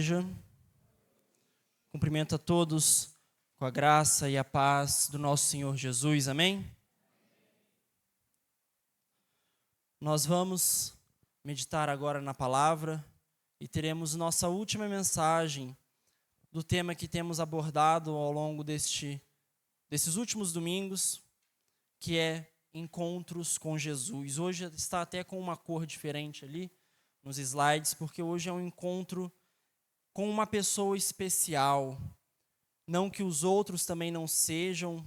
igreja. Cumprimento a todos com a graça e a paz do nosso Senhor Jesus, amém? Nós vamos meditar agora na palavra e teremos nossa última mensagem do tema que temos abordado ao longo desses últimos domingos, que é encontros com Jesus. Hoje está até com uma cor diferente ali nos slides, porque hoje é um encontro com uma pessoa especial. Não que os outros também não sejam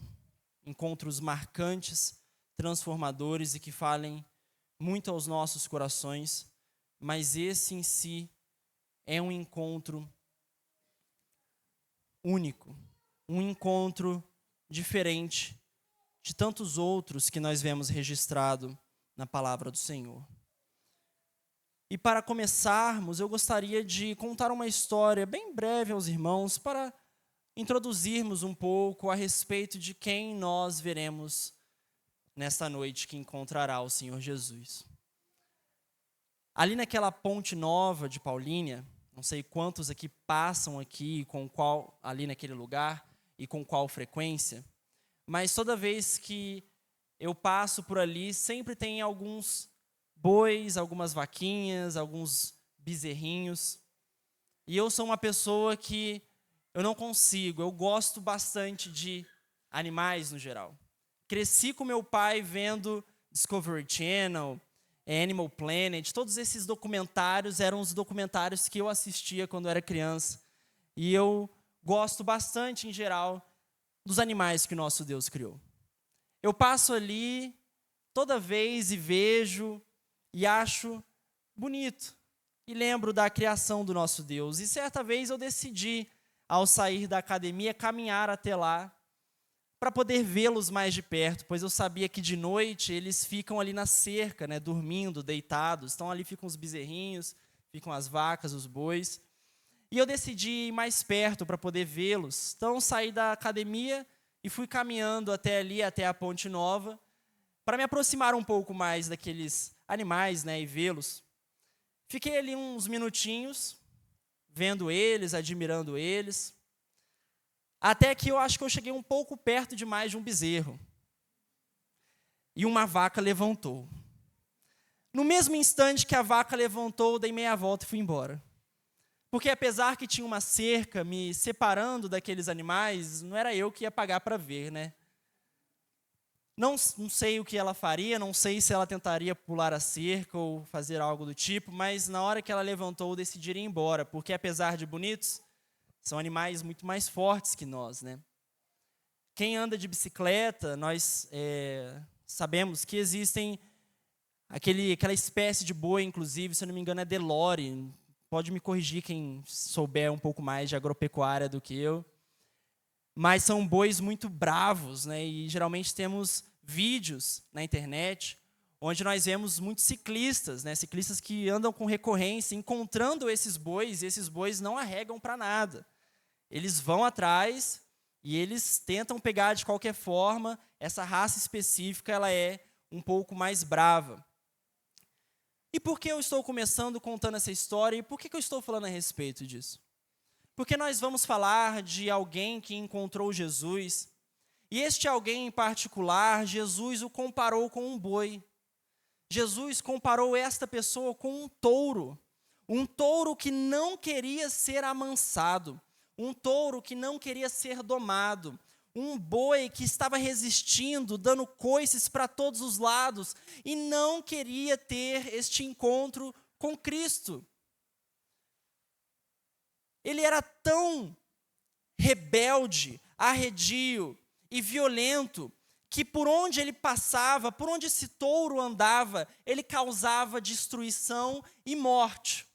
encontros marcantes, transformadores e que falem muito aos nossos corações, mas esse em si é um encontro único, um encontro diferente de tantos outros que nós vemos registrado na palavra do Senhor. E para começarmos, eu gostaria de contar uma história bem breve aos irmãos para introduzirmos um pouco a respeito de quem nós veremos nesta noite que encontrará o Senhor Jesus. Ali naquela ponte nova de Paulínia, não sei quantos aqui passam aqui ali naquele lugar e com qual frequência, mas toda vez que eu passo por ali, sempre tem alguns bois, algumas vaquinhas, alguns bezerrinhos. E eu sou uma pessoa que eu não consigo, eu gosto bastante de animais no geral. Cresci com meu pai vendo Discovery Channel, Animal Planet, todos esses documentários eram os documentários que eu assistia quando era criança. E eu gosto bastante, em geral, dos animais que o nosso Deus criou. Eu passo ali toda vez e vejo e acho bonito. E lembro da criação do nosso Deus. E certa vez eu decidi, ao sair da academia, caminhar até lá para poder vê-los mais de perto, pois eu sabia que de noite eles ficam ali na cerca, dormindo, deitados. Então ali ficam os bezerrinhos, ficam as vacas, os bois. E eu decidi ir mais perto para poder vê-los. Então saí da academia e fui caminhando até ali, até a Ponte Nova, para me aproximar um pouco mais daqueles animais, e vê-los. Fiquei ali uns minutinhos, vendo eles, admirando eles, até que eu acho que eu cheguei um pouco perto demais de um bezerro. E uma vaca levantou. No mesmo instante que a vaca levantou, eu dei meia volta e fui embora. Porque apesar que tinha uma cerca me separando daqueles animais, não era eu que ia pagar para ver, Não sei o que ela faria, não sei se ela tentaria pular a cerca ou fazer algo do tipo, mas na hora que ela levantou, eu decidi ir embora, porque apesar de bonitos, são animais muito mais fortes que nós, Quem anda de bicicleta, nós sabemos que existem aquela espécie de boi, inclusive, se eu não me engano é Delore, pode me corrigir quem souber um pouco mais de agropecuária do que eu, mas são bois muito bravos, e geralmente temos vídeos na internet onde nós vemos muitos ciclistas, ciclistas que andam com recorrência, encontrando esses bois, e esses bois não arregam para nada. Eles vão atrás e eles tentam pegar de qualquer forma. Essa raça específica ela é um pouco mais brava. E por que eu estou começando contando essa história e por que eu estou falando a respeito disso? Porque nós vamos falar de alguém que encontrou Jesus, e este alguém em particular, Jesus o comparou com um boi. Jesus comparou esta pessoa com um touro que não queria ser amansado, um touro que não queria ser domado, um boi que estava resistindo, dando coices para todos os lados, e não queria ter este encontro com Cristo. Ele era tão rebelde, arredio e violento, que por onde ele passava, por onde esse touro andava, ele causava destruição e morte.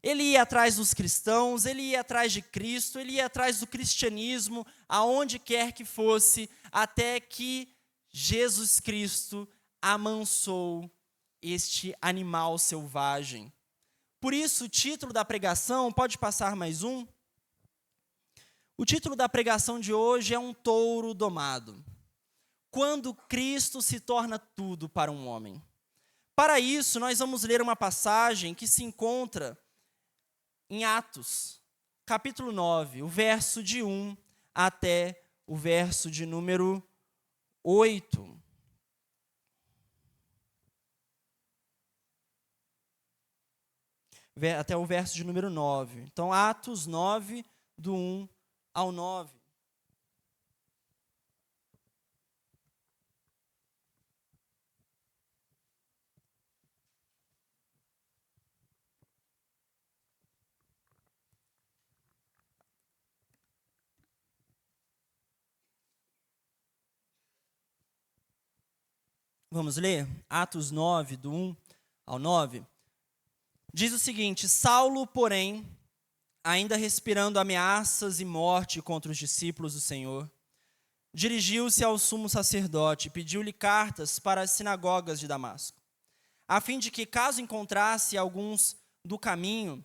Ele ia atrás dos cristãos, ele ia atrás de Cristo, ele ia atrás do cristianismo, aonde quer que fosse, até que Jesus Cristo amansou este animal selvagem. Por isso, o título da pregação, pode passar mais um? O título da pregação de hoje é Um Touro Domado. Quando Cristo se torna tudo para um homem. Para isso, nós vamos ler uma passagem que se encontra em Atos, capítulo 9, o verso de 1 até o verso de número 8. Até o verso de número 9. Então, Atos 9, do 1 ao 9. Vamos ler? Atos 9, do 1 ao 9. Diz o seguinte: Saulo, porém, ainda respirando ameaças e morte contra os discípulos do Senhor, dirigiu-se ao sumo sacerdote e pediu-lhe cartas para as sinagogas de Damasco, a fim de que, caso encontrasse alguns do caminho,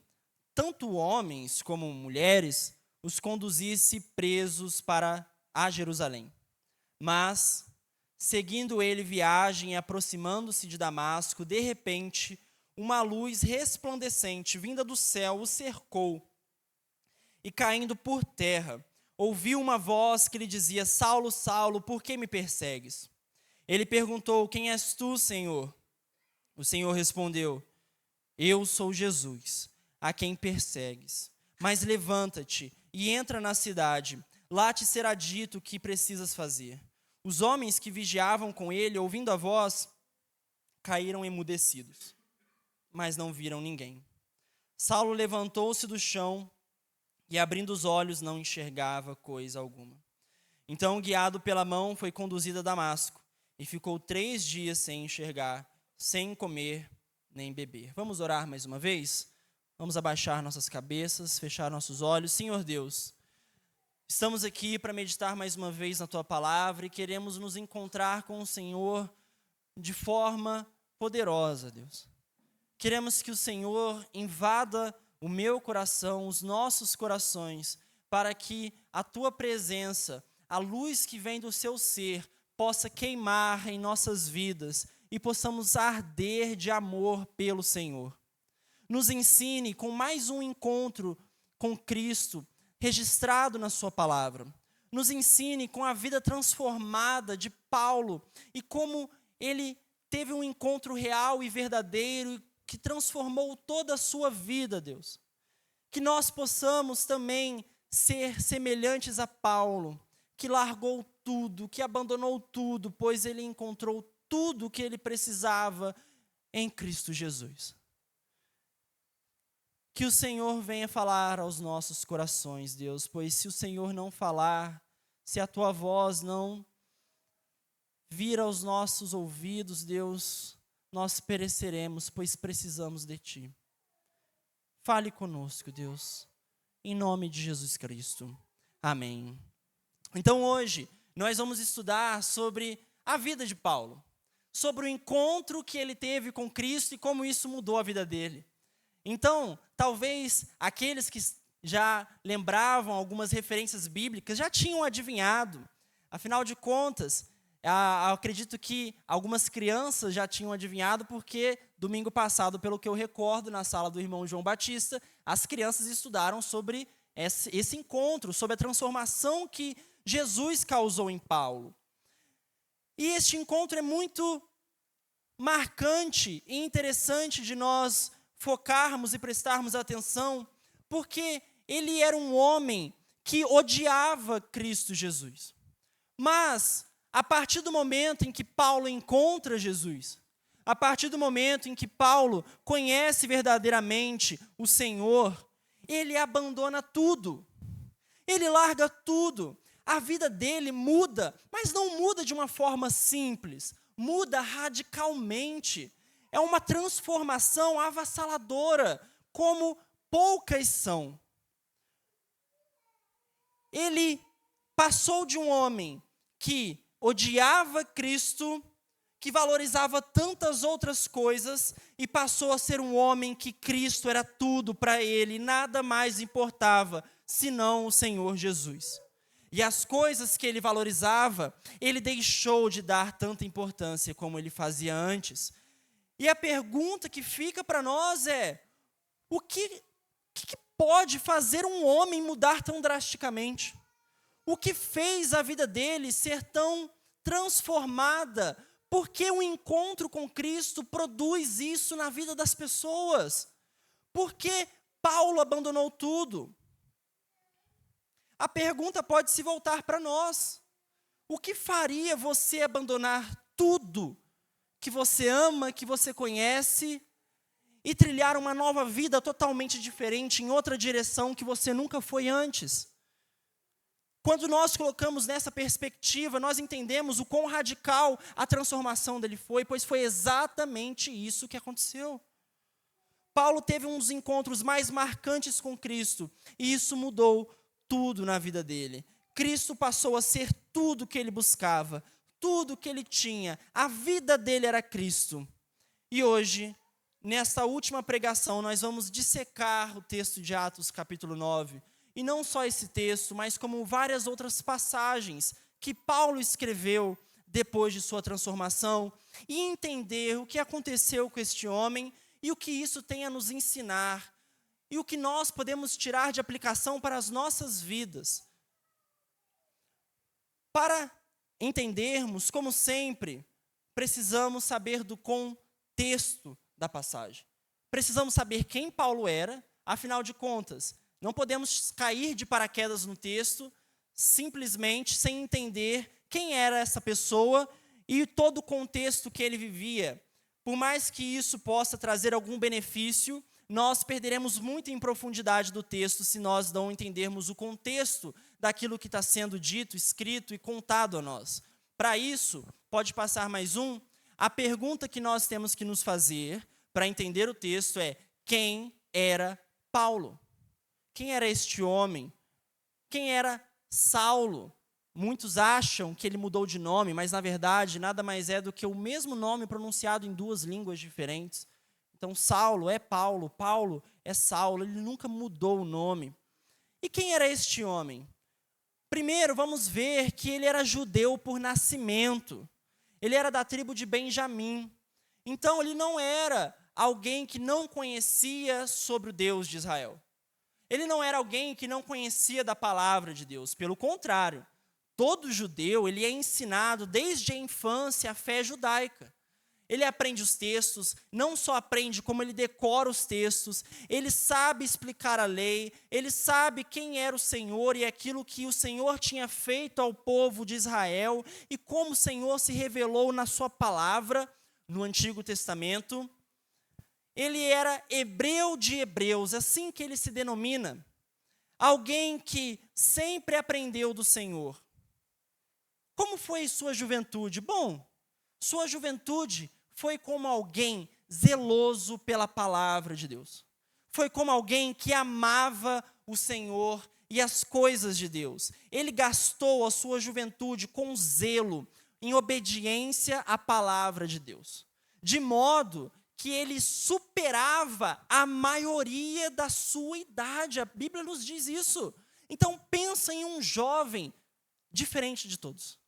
tanto homens como mulheres, os conduzisse presos a Jerusalém. Mas, seguindo ele viagem e aproximando-se de Damasco, de repente, uma luz resplandecente vinda do céu o cercou, e caindo por terra, ouviu uma voz que lhe dizia: Saulo, Saulo, por que me persegues? Ele perguntou: Quem és tu, Senhor? O Senhor respondeu: Eu sou Jesus, a quem persegues. Mas levanta-te e entra na cidade, lá te será dito o que precisas fazer. Os homens que vigiavam com ele, ouvindo a voz, caíram emudecidos, mas não viram ninguém. Saulo levantou-se do chão e, abrindo os olhos, não enxergava coisa alguma. Então, guiado pela mão, foi conduzido a Damasco e ficou 3 dias sem enxergar, sem comer nem beber. Vamos orar mais uma vez? Vamos abaixar nossas cabeças, fechar nossos olhos. Senhor Deus, estamos aqui para meditar mais uma vez na Tua Palavra e queremos nos encontrar com o Senhor de forma poderosa, Deus. Queremos que o Senhor invada o meu coração, os nossos corações, para que a Tua presença, a luz que vem do Seu ser, possa queimar em nossas vidas e possamos arder de amor pelo Senhor. Nos ensine com mais um encontro com Cristo, registrado na Sua palavra. Nos ensine com a vida transformada de Paulo e como ele teve um encontro real e verdadeiro que transformou toda a sua vida, Deus. Que nós possamos também ser semelhantes a Paulo, que largou tudo, que abandonou tudo, pois ele encontrou tudo o que ele precisava em Cristo Jesus. Que o Senhor venha falar aos nossos corações, Deus, pois se o Senhor não falar, se a Tua voz não vir aos nossos ouvidos, Deus, nós pereceremos, pois precisamos de Ti. Fale conosco, Deus, em nome de Jesus Cristo. Amém. Então hoje nós vamos estudar sobre a vida de Paulo, sobre o encontro que ele teve com Cristo e como isso mudou a vida dele. Então, talvez aqueles que já lembravam algumas referências bíblicas já tinham adivinhado. Afinal de contas, acredito que algumas crianças já tinham adivinhado, porque domingo passado, pelo que eu recordo, na sala do irmão João Batista, as crianças estudaram sobre esse encontro, sobre a transformação que Jesus causou em Paulo. E este encontro é muito marcante e interessante de nós focarmos e prestarmos atenção, porque ele era um homem que odiava Cristo Jesus. Mas, a partir do momento em que Paulo encontra Jesus, a partir do momento em que Paulo conhece verdadeiramente o Senhor, ele abandona tudo, ele larga tudo, a vida dele muda, mas não muda de uma forma simples, muda radicalmente. É uma transformação avassaladora, como poucas são. Ele passou de um homem que odiava Cristo, que valorizava tantas outras coisas, e passou a ser um homem que Cristo era tudo para ele, nada mais importava, senão o Senhor Jesus. E as coisas que ele valorizava, ele deixou de dar tanta importância como ele fazia antes. E a pergunta que fica para nós é: o que pode fazer um homem mudar tão drasticamente? O que fez a vida dele ser tão transformada? Por que o encontro com Cristo produz isso na vida das pessoas? Por que Paulo abandonou tudo? A pergunta pode se voltar para nós. O que faria você abandonar tudo que você ama, que você conhece, e trilhar uma nova vida totalmente diferente, em outra direção que você nunca foi antes? Quando nós colocamos nessa perspectiva, nós entendemos o quão radical a transformação dele foi, pois foi exatamente isso que aconteceu. Paulo teve um dos encontros mais marcantes com Cristo, e isso mudou tudo na vida dele. Cristo passou a ser tudo que ele buscava, tudo que ele tinha. A vida dele era Cristo. E hoje, nesta última pregação, nós vamos dissecar o texto de Atos capítulo 9. E não só esse texto, mas como várias outras passagens que Paulo escreveu depois de sua transformação, e entender o que aconteceu com este homem e o que isso tem a nos ensinar, e o que nós podemos tirar de aplicação para as nossas vidas. Para entendermos, como sempre, precisamos saber do contexto da passagem. Precisamos saber quem Paulo era, afinal de contas, não podemos cair de paraquedas no texto, simplesmente sem entender quem era essa pessoa e todo o contexto que ele vivia. Por mais que isso possa trazer algum benefício, nós perderemos muito em profundidade do texto se nós não entendermos o contexto daquilo que está sendo dito, escrito e contado a nós. Para isso, pode passar mais um. A pergunta que nós temos que nos fazer para entender o texto é: quem era Paulo? Quem era este homem? Quem era Saulo? Muitos acham que ele mudou de nome, mas na verdade nada mais é do que o mesmo nome pronunciado em duas línguas diferentes. Então Saulo é Paulo, Paulo é Saulo, ele nunca mudou o nome. E quem era este homem? Primeiro, vamos ver que ele era judeu por nascimento. Ele era da tribo de Benjamim. Então ele não era alguém que não conhecia sobre o Deus de Israel. Ele não era alguém que não conhecia da palavra de Deus. Pelo contrário, todo judeu, ele é ensinado desde a infância a fé judaica. Ele aprende os textos, não só aprende, como ele decora os textos, ele sabe explicar a lei, ele sabe quem era o Senhor e aquilo que o Senhor tinha feito ao povo de Israel e como o Senhor se revelou na sua palavra no Antigo Testamento. Ele era hebreu de hebreus, assim que ele se denomina. Alguém que sempre aprendeu do Senhor. Como foi sua juventude? Bom, sua juventude foi como alguém zeloso pela palavra de Deus. Foi como alguém que amava o Senhor e as coisas de Deus. Ele gastou a sua juventude com zelo, em obediência à palavra de Deus. De modo que ele superava a maioria da sua idade. A Bíblia nos diz isso. Então pensa em um jovem diferente de todos.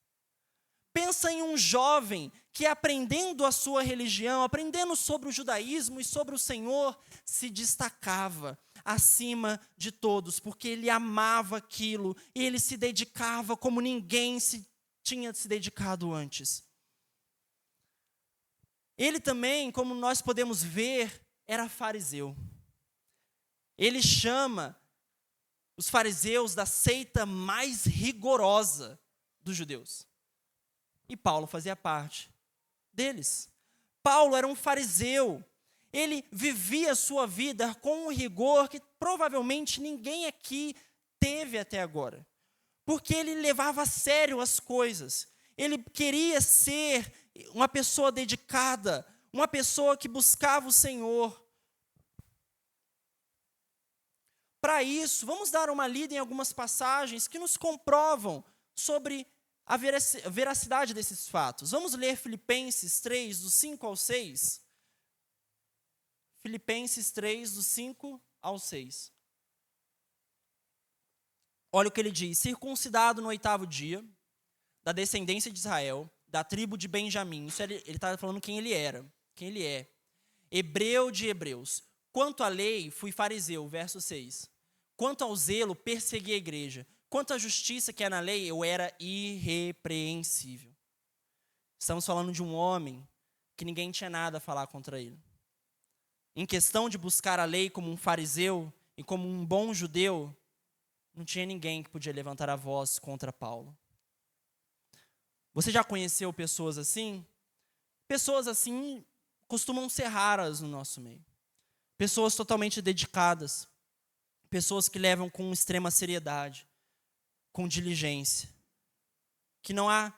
Pensa em um jovem que, aprendendo a sua religião, aprendendo sobre o judaísmo e sobre o Senhor, se destacava acima de todos, porque ele amava aquilo e ele se dedicava como ninguém tinha se dedicado antes. Ele também, como nós podemos ver, era fariseu. Ele chama os fariseus da seita mais rigorosa dos judeus. E Paulo fazia parte deles. Paulo era um fariseu. Ele vivia a sua vida com um rigor que provavelmente ninguém aqui teve até agora. Porque ele levava a sério as coisas. Ele queria ser uma pessoa dedicada, uma pessoa que buscava o Senhor. Para isso, vamos dar uma lida em algumas passagens que nos comprovam sobre a veracidade desses fatos. Vamos ler Filipenses 3, do 5 ao 6. Filipenses 3, do 5 ao 6. Olha o que ele diz: circuncidado no 8º dia, da descendência de Israel, da tribo de Benjamim. Isso ele está falando quem ele era, quem ele é. Hebreu de hebreus. Quanto à lei, fui fariseu, verso 6. Quanto ao zelo, persegui a igreja. Quanto à justiça que é na lei, eu era irrepreensível. Estamos falando de um homem que ninguém tinha nada a falar contra ele. Em questão de buscar a lei como um fariseu e como um bom judeu, não tinha ninguém que podia levantar a voz contra Paulo. Você já conheceu pessoas assim? Pessoas assim costumam ser raras no nosso meio. Pessoas totalmente dedicadas. Pessoas que levam com extrema seriedade, com diligência. Que não há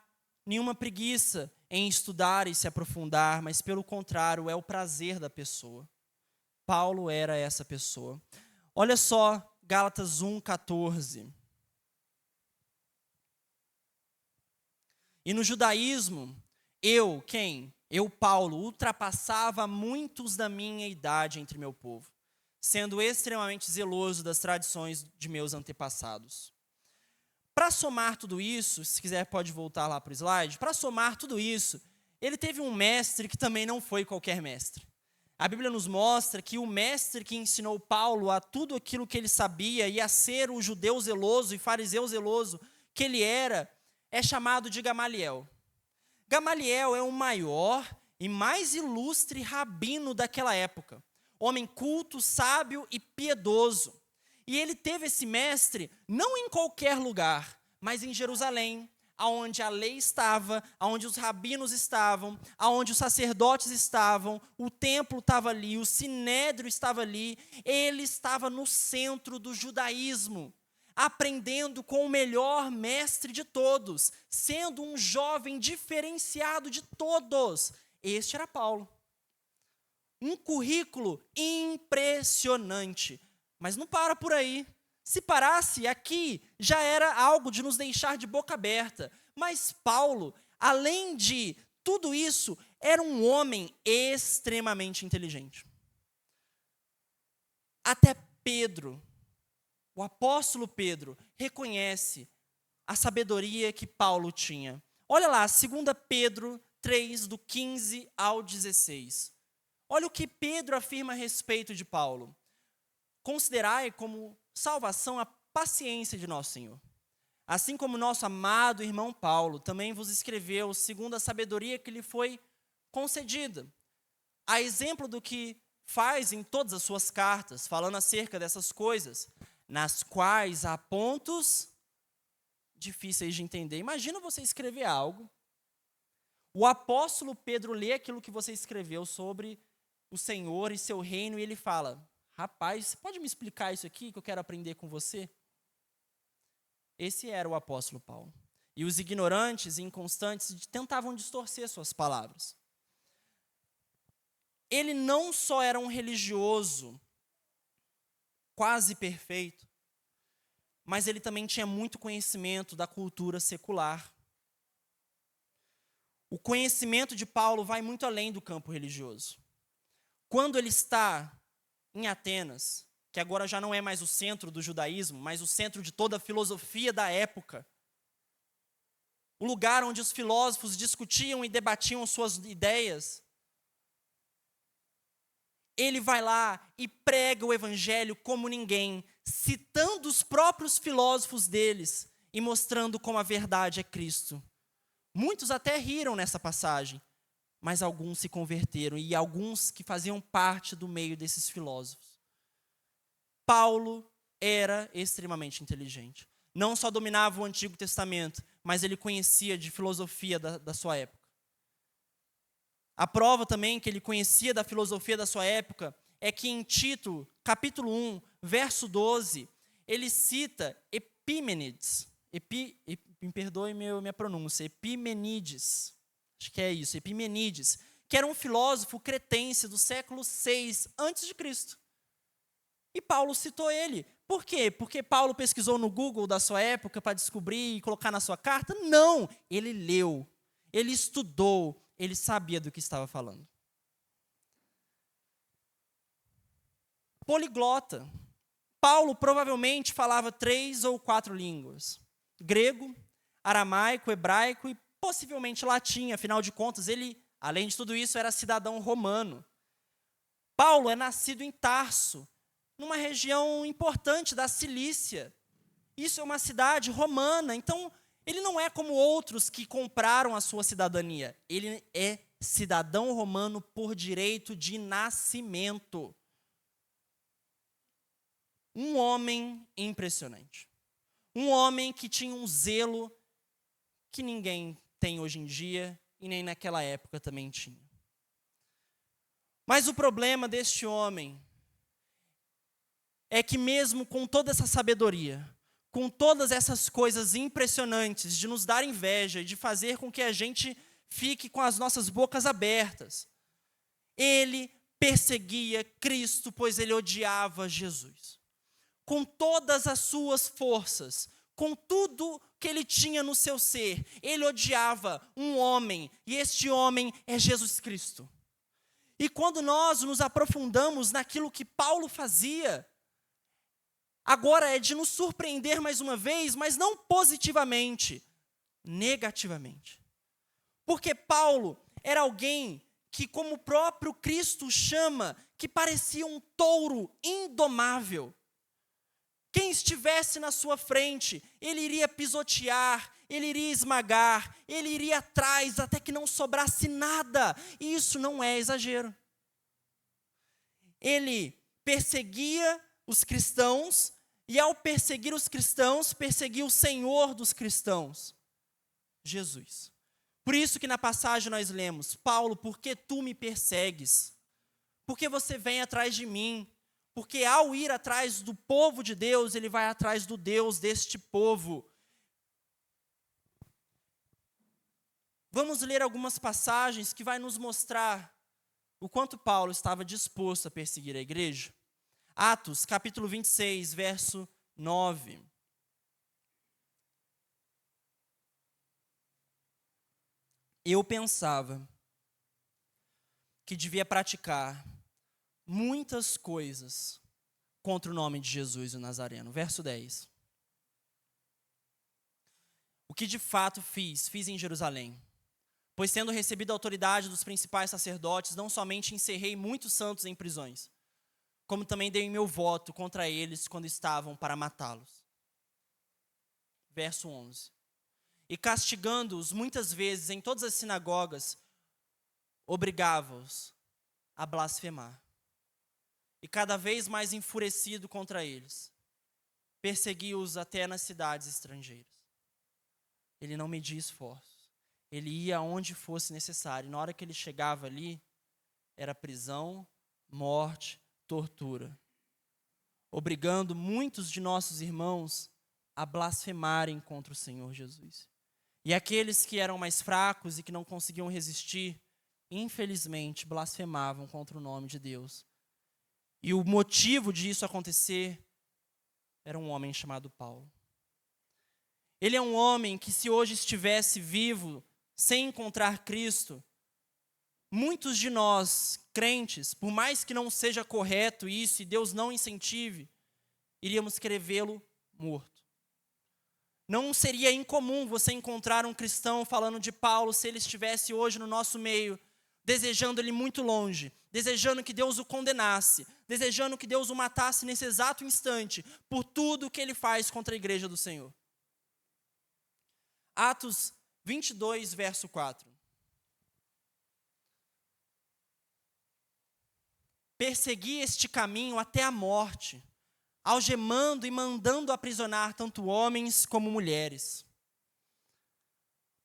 nenhuma preguiça em estudar e se aprofundar, mas pelo contrário, é o prazer da pessoa. Paulo era essa pessoa. Olha só, Gálatas 1:14. E no judaísmo, eu, Paulo, ultrapassava muitos da minha idade entre meu povo, sendo extremamente zeloso das tradições de meus antepassados. Para somar tudo isso, se quiser pode voltar lá para o slide, para somar tudo isso, ele teve um mestre que também não foi qualquer mestre. A Bíblia nos mostra que o mestre que ensinou Paulo a tudo aquilo que ele sabia e a ser o judeu zeloso e fariseu zeloso que ele era, é chamado de Gamaliel. Gamaliel é o maior e mais ilustre rabino daquela época. Homem culto, sábio e piedoso. E ele teve esse mestre não em qualquer lugar, mas em Jerusalém, aonde a lei estava, aonde os rabinos estavam, aonde os sacerdotes estavam, o templo estava ali, o sinédrio estava ali, ele estava no centro do judaísmo, aprendendo com o melhor mestre de todos, sendo um jovem diferenciado de todos. Este era Paulo. Um currículo impressionante, mas não para por aí. Se parasse aqui, já era algo de nos deixar de boca aberta. Mas Paulo, além de tudo isso, era um homem extremamente inteligente. Até Pedro, o apóstolo Pedro, reconhece a sabedoria que Paulo tinha. Olha lá, 2 Pedro 3, do 15 ao 16. Olha o que Pedro afirma a respeito de Paulo. Considerai como salvação a paciência de nosso Senhor. Assim como nosso amado irmão Paulo também vos escreveu segundo a sabedoria que lhe foi concedida. A exemplo do que faz em todas as suas cartas, falando acerca dessas coisas, nas quais há pontos difíceis de entender. Imagina você escrever algo, o apóstolo Pedro lê aquilo que você escreveu sobre o Senhor e seu reino, e ele fala: rapaz, você pode me explicar isso aqui que eu quero aprender com você? Esse era o apóstolo Paulo. E os ignorantes e inconstantes tentavam distorcer suas palavras. Ele não só era um religioso quase perfeito, mas ele também tinha muito conhecimento da cultura secular. O conhecimento de Paulo vai muito além do campo religioso. Quando ele está em Atenas, que agora já não é mais o centro do judaísmo, mas o centro de toda a filosofia da época, o lugar onde os filósofos discutiam e debatiam suas ideias, ele vai lá e prega o evangelho como ninguém, citando os próprios filósofos deles e mostrando como a verdade é Cristo. Muitos até riram nessa passagem, mas alguns se converteram, e alguns que faziam parte do meio desses filósofos. Paulo era extremamente inteligente. Não só dominava o Antigo Testamento, mas ele conhecia de filosofia da sua época. A prova também que ele conhecia da filosofia da sua época é que em Tito, capítulo 1, verso 12, ele cita Epimenides. Me perdoe minha pronúncia, Epimenides. Acho que é isso, Epimenides, que era um filósofo cretense do século 6 a.C. E Paulo citou ele. Por quê? Porque Paulo pesquisou no Google da sua época para descobrir e colocar na sua carta? Não, ele leu, ele estudou, ele sabia do que estava falando. Poliglota. Paulo provavelmente falava 3 ou 4 línguas. Grego, aramaico, hebraico e possivelmente latim. Afinal de contas, ele, além de tudo isso, era cidadão romano. Paulo é nascido em Tarso, numa região importante da Cilícia. Isso é uma cidade romana, então ele não é como outros que compraram a sua cidadania. Ele é cidadão romano por direito de nascimento. Um homem impressionante. Um homem que tinha um zelo que ninguém tem hoje em dia e nem naquela época também tinha. Mas o problema deste homem é que mesmo com toda essa sabedoria, com todas essas coisas impressionantes de nos dar inveja e de fazer com que a gente fique com as nossas bocas abertas, ele perseguia Cristo, pois ele odiava Jesus. Com todas as suas forças, com tudo que ele tinha no seu ser, ele odiava um homem, e este homem é Jesus Cristo. E quando nós nos aprofundamos naquilo que Paulo fazia, agora é de nos surpreender mais uma vez, mas não positivamente, negativamente. Porque Paulo era alguém que, como o próprio Cristo chama, que parecia um touro indomável. Quem estivesse na sua frente, ele iria pisotear, ele iria esmagar, ele iria atrás até que não sobrasse nada. E isso não é exagero. Ele perseguia os cristãos, e ao perseguir os cristãos, perseguia o Senhor dos cristãos, Jesus. Por isso que na passagem nós lemos: Paulo, por que tu me persegues? Por que você vem atrás de mim? Porque ao ir atrás do povo de Deus, ele vai atrás do Deus deste povo. Vamos ler algumas passagens que vai nos mostrar o quanto Paulo estava disposto a perseguir a igreja. Atos, capítulo 26, verso 9. Eu pensava que devia praticar muitas coisas contra o nome de Jesus o Nazareno. Verso 10. O que de fato fiz em Jerusalém. Pois tendo recebido a autoridade dos principais sacerdotes, não somente encerrei muitos santos em prisões, como também dei meu voto contra eles quando estavam para matá-los. Verso 11. E castigando-os muitas vezes em todas as sinagogas, obrigava-os a blasfemar. E cada vez mais enfurecido contra eles, persegui-os até nas cidades estrangeiras. Ele não media esforços. Ele ia aonde fosse necessário. E na hora que ele chegava ali, era prisão, morte, tortura. Obrigando muitos de nossos irmãos a blasfemarem contra o Senhor Jesus. E aqueles que eram mais fracos e que não conseguiam resistir, infelizmente, blasfemavam contra o nome de Deus. E o motivo disso acontecer era um homem chamado Paulo. Ele é um homem que, se hoje estivesse vivo, sem encontrar Cristo, muitos de nós, crentes, por mais que não seja correto isso e Deus não incentive, iríamos querer vê-lo morto. Não seria incomum você encontrar um cristão falando de Paulo se ele estivesse hoje no nosso meio, desejando ele muito longe, desejando que Deus o condenasse, desejando que Deus o matasse nesse exato instante, por tudo que ele faz contra a igreja do Senhor. Atos 22, verso 4. Persegui este caminho até a morte, algemando e mandando aprisionar tanto homens como mulheres.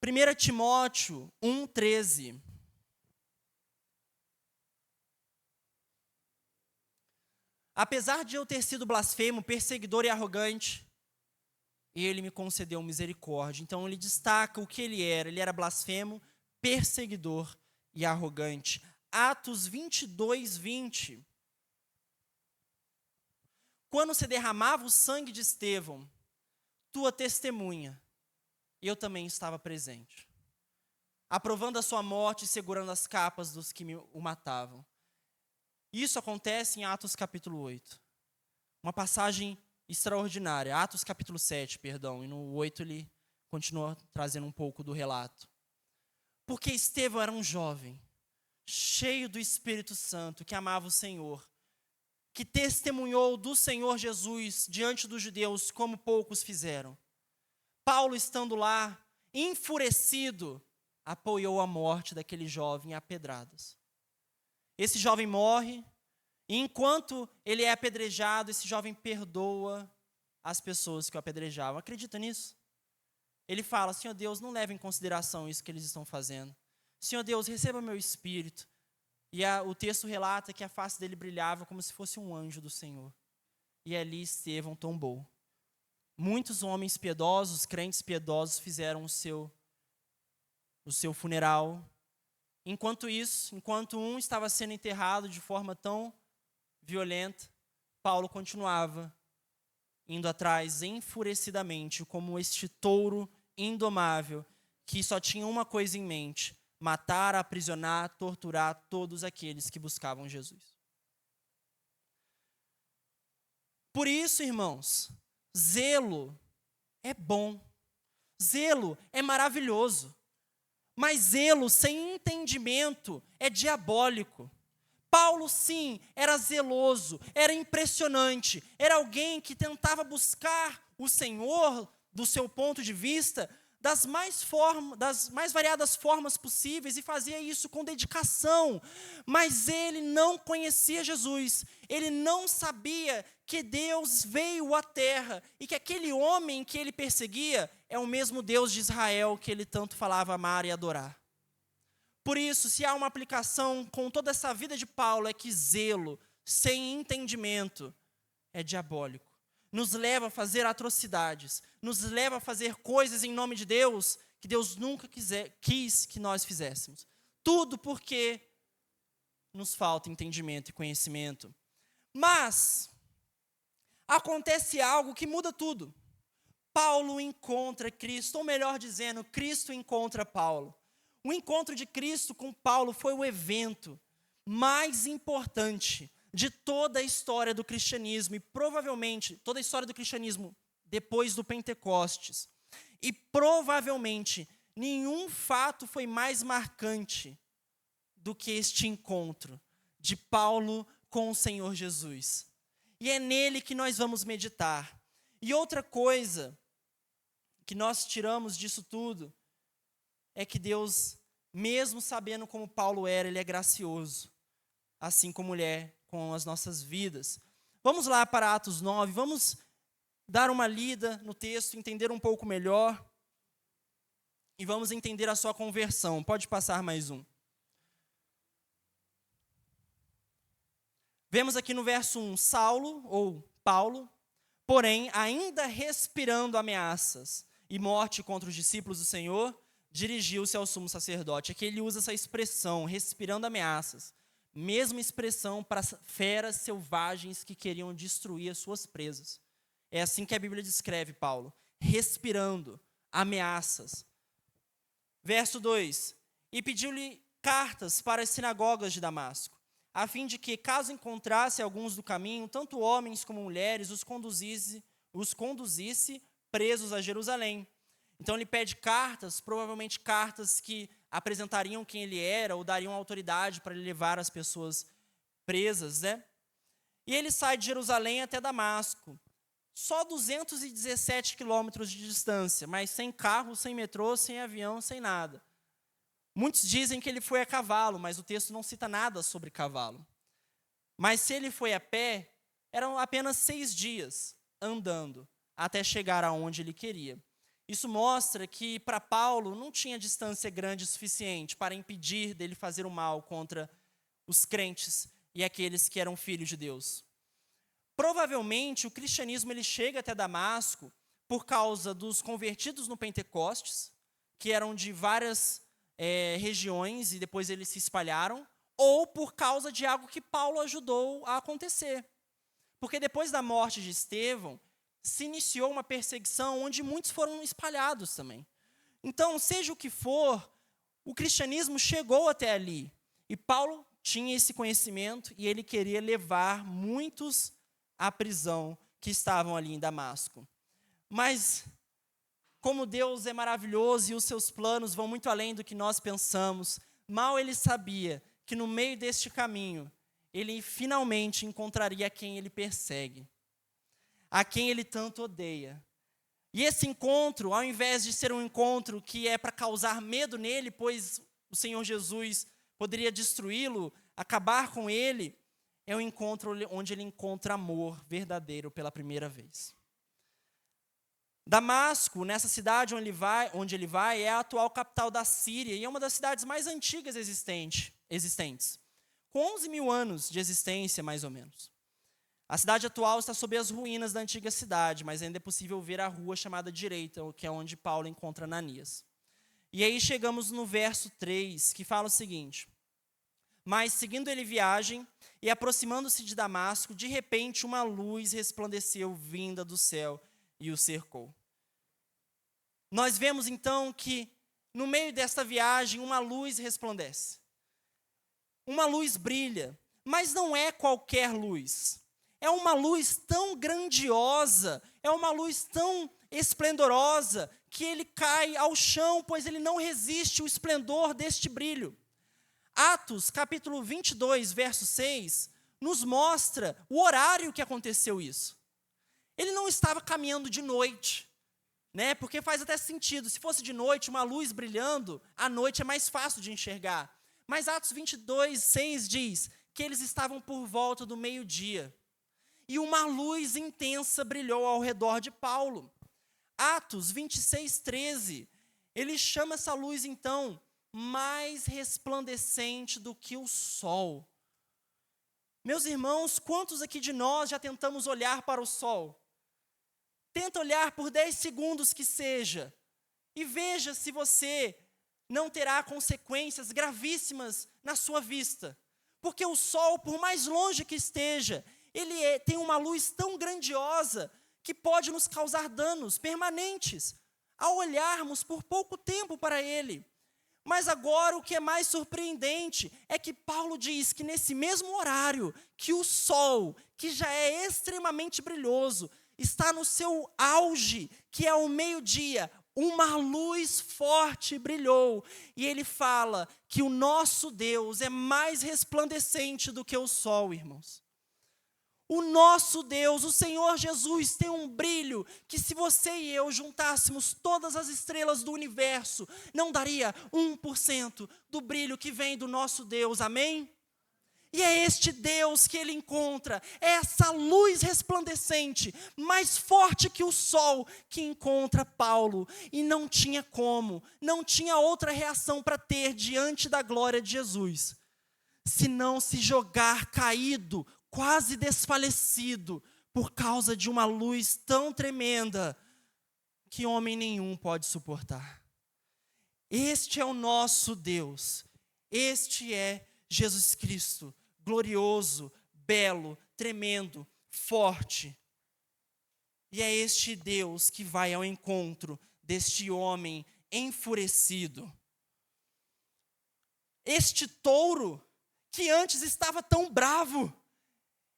1 Timóteo 1,13. Apesar de eu ter sido blasfemo, perseguidor e arrogante, ele me concedeu misericórdia. Então ele destaca o que ele era blasfemo, perseguidor e arrogante. Atos 22, 20. Quando se derramava o sangue de Estevão, tua testemunha, eu também estava presente, aprovando a sua morte e segurando as capas dos que o matavam. Isso acontece em Atos capítulo 8. Uma passagem extraordinária. Atos capítulo 7, perdão. E no 8 ele continua trazendo um pouco do relato. Porque Estevão era um jovem, cheio do Espírito Santo, que amava o Senhor. que testemunhou do Senhor Jesus diante dos judeus, como poucos fizeram. Paulo, estando lá, enfurecido, apoiou a morte daquele jovem a pedradas. Esse jovem morre, e enquanto ele é apedrejado, esse jovem perdoa as pessoas que o apedrejavam. Acredita nisso? Ele fala: Senhor Deus, não leve em consideração isso que eles estão fazendo. Senhor Deus, receba meu espírito. E o texto relata que a face dele brilhava como se fosse um anjo do Senhor. E ali Estevão tombou. Muitos homens piedosos, crentes piedosos, fizeram o seu funeral. Enquanto isso, enquanto um estava sendo enterrado de forma tão violenta, Paulo continuava indo atrás enfurecidamente, como este touro indomável, que só tinha uma coisa em mente: matar, aprisionar, torturar todos aqueles que buscavam Jesus. Por isso, irmãos, zelo é bom, zelo é maravilhoso, mas zelo sem entendimento é diabólico. Paulo, sim, era zeloso, era impressionante, era alguém que tentava buscar o Senhor, do seu ponto de vista, das mais variadas formas possíveis, e fazia isso com dedicação. Mas ele não conhecia Jesus, ele não sabia que Deus veio à terra e que aquele homem que ele perseguia é o mesmo Deus de Israel que ele tanto falava amar e adorar. Por isso, se há uma aplicação com toda essa vida de Paulo, é que zelo sem entendimento é diabólico. Nos leva a fazer atrocidades, nos leva a fazer coisas em nome de Deus que Deus nunca quis que nós fizéssemos. Tudo porque nos falta entendimento e conhecimento. Mas acontece algo que muda tudo. Paulo encontra Cristo, ou melhor dizendo, Cristo encontra Paulo. O encontro de Cristo com Paulo foi o evento mais importante de toda a história do cristianismo, e provavelmente toda a história do cristianismo depois do Pentecostes. E provavelmente nenhum fato foi mais marcante do que este encontro de Paulo com o Senhor Jesus. E é nele que nós vamos meditar. E outra coisa que nós tiramos disso tudo é que Deus, mesmo sabendo como Paulo era, ele é gracioso, assim como ele é com as nossas vidas. Vamos lá para Atos 9, vamos dar uma lida no texto, entender um pouco melhor, e vamos entender a sua conversão. Pode passar mais um. Vemos aqui no verso 1, Saulo, ou Paulo, porém, ainda respirando ameaças e morte contra os discípulos do Senhor, dirigiu-se ao sumo sacerdote. Aqui ele usa essa expressão, respirando ameaças. Mesma expressão para feras selvagens que queriam destruir as suas presas. É assim que a Bíblia descreve Paulo, respirando ameaças. Verso 2, e pediu-lhe cartas para as sinagogas de Damasco, a fim de que, caso encontrasse alguns do caminho, tanto homens como mulheres, os conduzisse presos a Jerusalém. Então ele pede cartas, provavelmente cartas que apresentariam quem ele era, ou dariam autoridade para ele levar as pessoas presas, né? E ele sai de Jerusalém até Damasco, só 217 quilômetros de distância, mas sem carro, sem metrô, sem avião, sem nada. Muitos dizem que ele foi a cavalo, mas o texto não cita nada sobre cavalo. Mas se ele foi a pé, eram apenas 6 dias andando até chegar aonde ele queria. Isso mostra que para Paulo não tinha distância grande o suficiente para impedir dele fazer o mal contra os crentes e aqueles que eram filhos de Deus. Provavelmente o cristianismo ele chega até Damasco por causa dos convertidos no Pentecostes, que eram de várias regiões e depois eles se espalharam, ou por causa de algo que Paulo ajudou a acontecer. Porque depois da morte de Estevão, se iniciou uma perseguição onde muitos foram espalhados também. Então, seja o que for, o cristianismo chegou até ali. E Paulo tinha esse conhecimento e ele queria levar muitos à prisão que estavam ali em Damasco. Mas, como Deus é maravilhoso e os seus planos vão muito além do que nós pensamos, mal ele sabia que no meio deste caminho, ele finalmente encontraria quem ele persegue, a quem ele tanto odeia. E esse encontro, ao invés de ser um encontro que é para causar medo nele, pois o Senhor Jesus poderia destruí-lo, acabar com ele, é um encontro onde ele encontra amor verdadeiro pela primeira vez. Damasco, nessa cidade onde ele vai, é a atual capital da Síria e é uma das cidades mais antigas existentes, com 11 mil anos de existência, mais ou menos. A cidade atual está sob as ruínas da antiga cidade, mas ainda é possível ver a rua chamada Direita, que é onde Paulo encontra Ananias. E aí chegamos no verso 3, que fala o seguinte: mas seguindo ele viagem e aproximando-se de Damasco, de repente uma luz resplandeceu vinda do céu e o cercou. Nós vemos então que no meio desta viagem uma luz resplandece. Uma luz brilha, mas não é qualquer luz. É uma luz tão grandiosa, é uma luz tão esplendorosa, que ele cai ao chão, pois ele não resiste ao esplendor deste brilho. Atos, capítulo 22, verso 6, nos mostra o horário que aconteceu isso. Ele não estava caminhando de noite, né? Porque faz até sentido. Se fosse de noite, uma luz brilhando, à noite é mais fácil de enxergar. Mas Atos 22, 6 diz que eles estavam por volta do meio-dia. E uma luz intensa brilhou ao redor de Paulo. Atos 26, 13, ele chama essa luz, então, mais resplandecente do que o sol. Meus irmãos, quantos aqui de nós já tentamos olhar para o sol? Tenta olhar por 10 segundos que seja, e veja se você não terá consequências gravíssimas na sua vista. Porque o sol, por mais longe que esteja, ele tem uma luz tão grandiosa que pode nos causar danos permanentes ao olharmos por pouco tempo para ele. Mas agora o que é mais surpreendente é que Paulo diz que nesse mesmo horário que o sol, que já é extremamente brilhoso, está no seu auge, que é o meio-dia, uma luz forte brilhou. E ele fala que o nosso Deus é mais resplandecente do que o sol, irmãos. O nosso Deus, o Senhor Jesus, tem um brilho que se você e eu juntássemos todas as estrelas do universo, não daria 1% do brilho que vem do nosso Deus, amém? E é este Deus que ele encontra, é essa luz resplandecente, mais forte que o sol, que encontra Paulo. E não tinha como, não tinha outra reação para ter diante da glória de Jesus, senão se jogar caído, quase desfalecido, por causa de uma luz tão tremenda, que homem nenhum pode suportar. Este é o nosso Deus, este é Jesus Cristo, glorioso, belo, tremendo, forte. E é este Deus que vai ao encontro deste homem enfurecido. Este touro que antes estava tão bravo,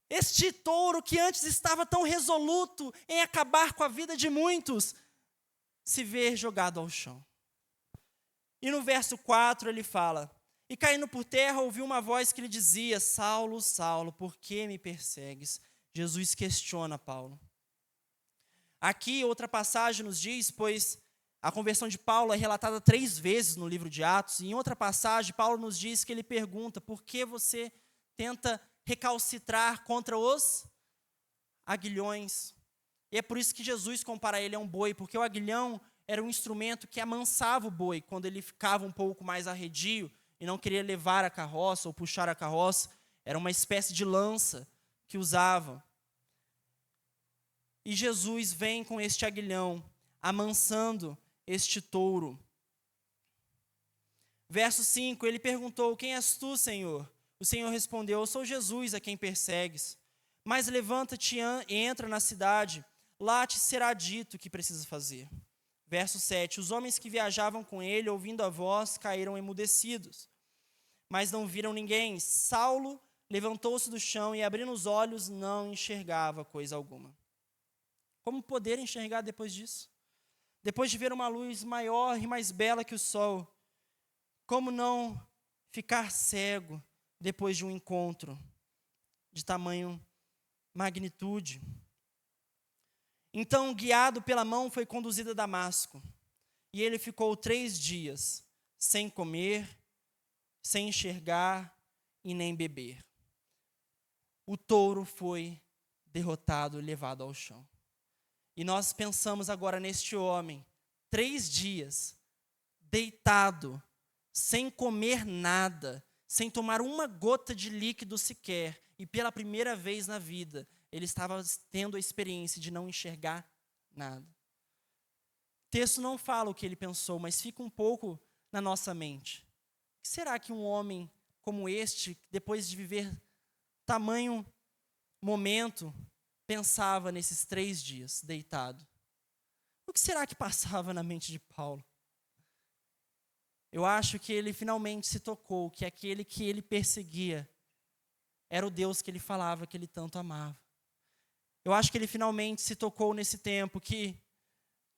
este touro que antes estava tão resoluto em acabar com a vida de muitos, se vê jogado ao chão. E no verso 4 ele fala: e caindo por terra, ouviu uma voz que lhe dizia: Saulo, Saulo, por que me persegues? Jesus questiona Paulo. Aqui outra passagem nos diz, pois a conversão de Paulo é relatada 3 vezes no livro de Atos, e em outra passagem Paulo nos diz que ele pergunta: por que você tenta recalcitrar contra os aguilhões? E é por isso que Jesus compara ele a um boi, porque o aguilhão era um instrumento que amansava o boi, quando ele ficava um pouco mais arredio, e não queria levar a carroça ou puxar a carroça, era uma espécie de lança que usavam. E Jesus vem com este aguilhão, amansando este touro. Verso 5, ele perguntou: quem és tu, Senhor? O Senhor respondeu: eu sou Jesus a quem persegues. Mas levanta-te e entra na cidade, lá te será dito o que precisa fazer. Verso 7, os homens que viajavam com ele, ouvindo a voz, caíram emudecidos, mas não viram ninguém. Saulo levantou-se do chão e, abrindo os olhos, não enxergava coisa alguma. Como poder enxergar depois disso? Depois de ver uma luz maior e mais bela que o sol, como não ficar cego depois de um encontro de tamanho magnitude. Então, guiado pela mão, foi conduzido a Damasco. E ele ficou 3 dias sem comer, sem enxergar e nem beber. O touro foi derrotado e levado ao chão. E nós pensamos agora neste homem, 3 dias, deitado, sem comer nada, sem tomar uma gota de líquido sequer, e pela primeira vez na vida, ele estava tendo a experiência de não enxergar nada. O texto não fala o que ele pensou, mas fica um pouco na nossa mente. O que será que um homem como este, depois de viver tamanho momento, pensava nesses 3 dias, deitado? O que será que passava na mente de Paulo? Eu acho que ele finalmente se tocou que aquele que ele perseguia era o Deus que ele falava que ele tanto amava. Eu acho que ele finalmente se tocou nesse tempo que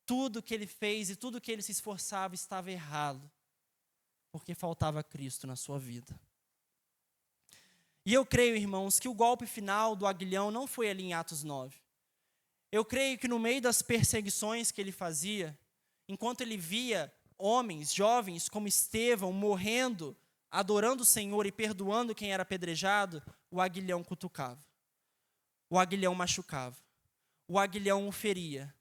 tudo que ele fez e tudo que ele se esforçava estava errado, porque faltava Cristo na sua vida. E eu creio, irmãos, que o golpe final do aguilhão não foi ali em Atos 9. Eu creio que no meio das perseguições que ele fazia, enquanto ele via homens, jovens como Estevão morrendo, adorando o Senhor e perdoando quem era apedrejado, o aguilhão cutucava. O aguilhão machucava. O aguilhão o feria.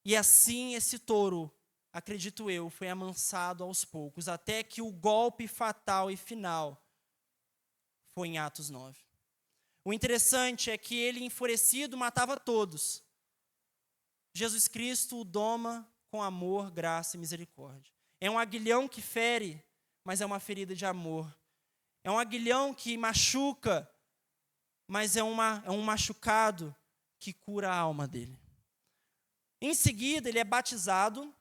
E assim esse touro, acredito eu, foi amansado aos poucos, até que o golpe fatal e final foi em Atos 9. O interessante é que ele, enfurecido, matava todos. Jesus Cristo o doma com amor, graça e misericórdia. É um aguilhão que fere, mas é uma ferida de amor. É um aguilhão que machuca, mas é um machucado que cura a alma dele. Em seguida, ele é batizado,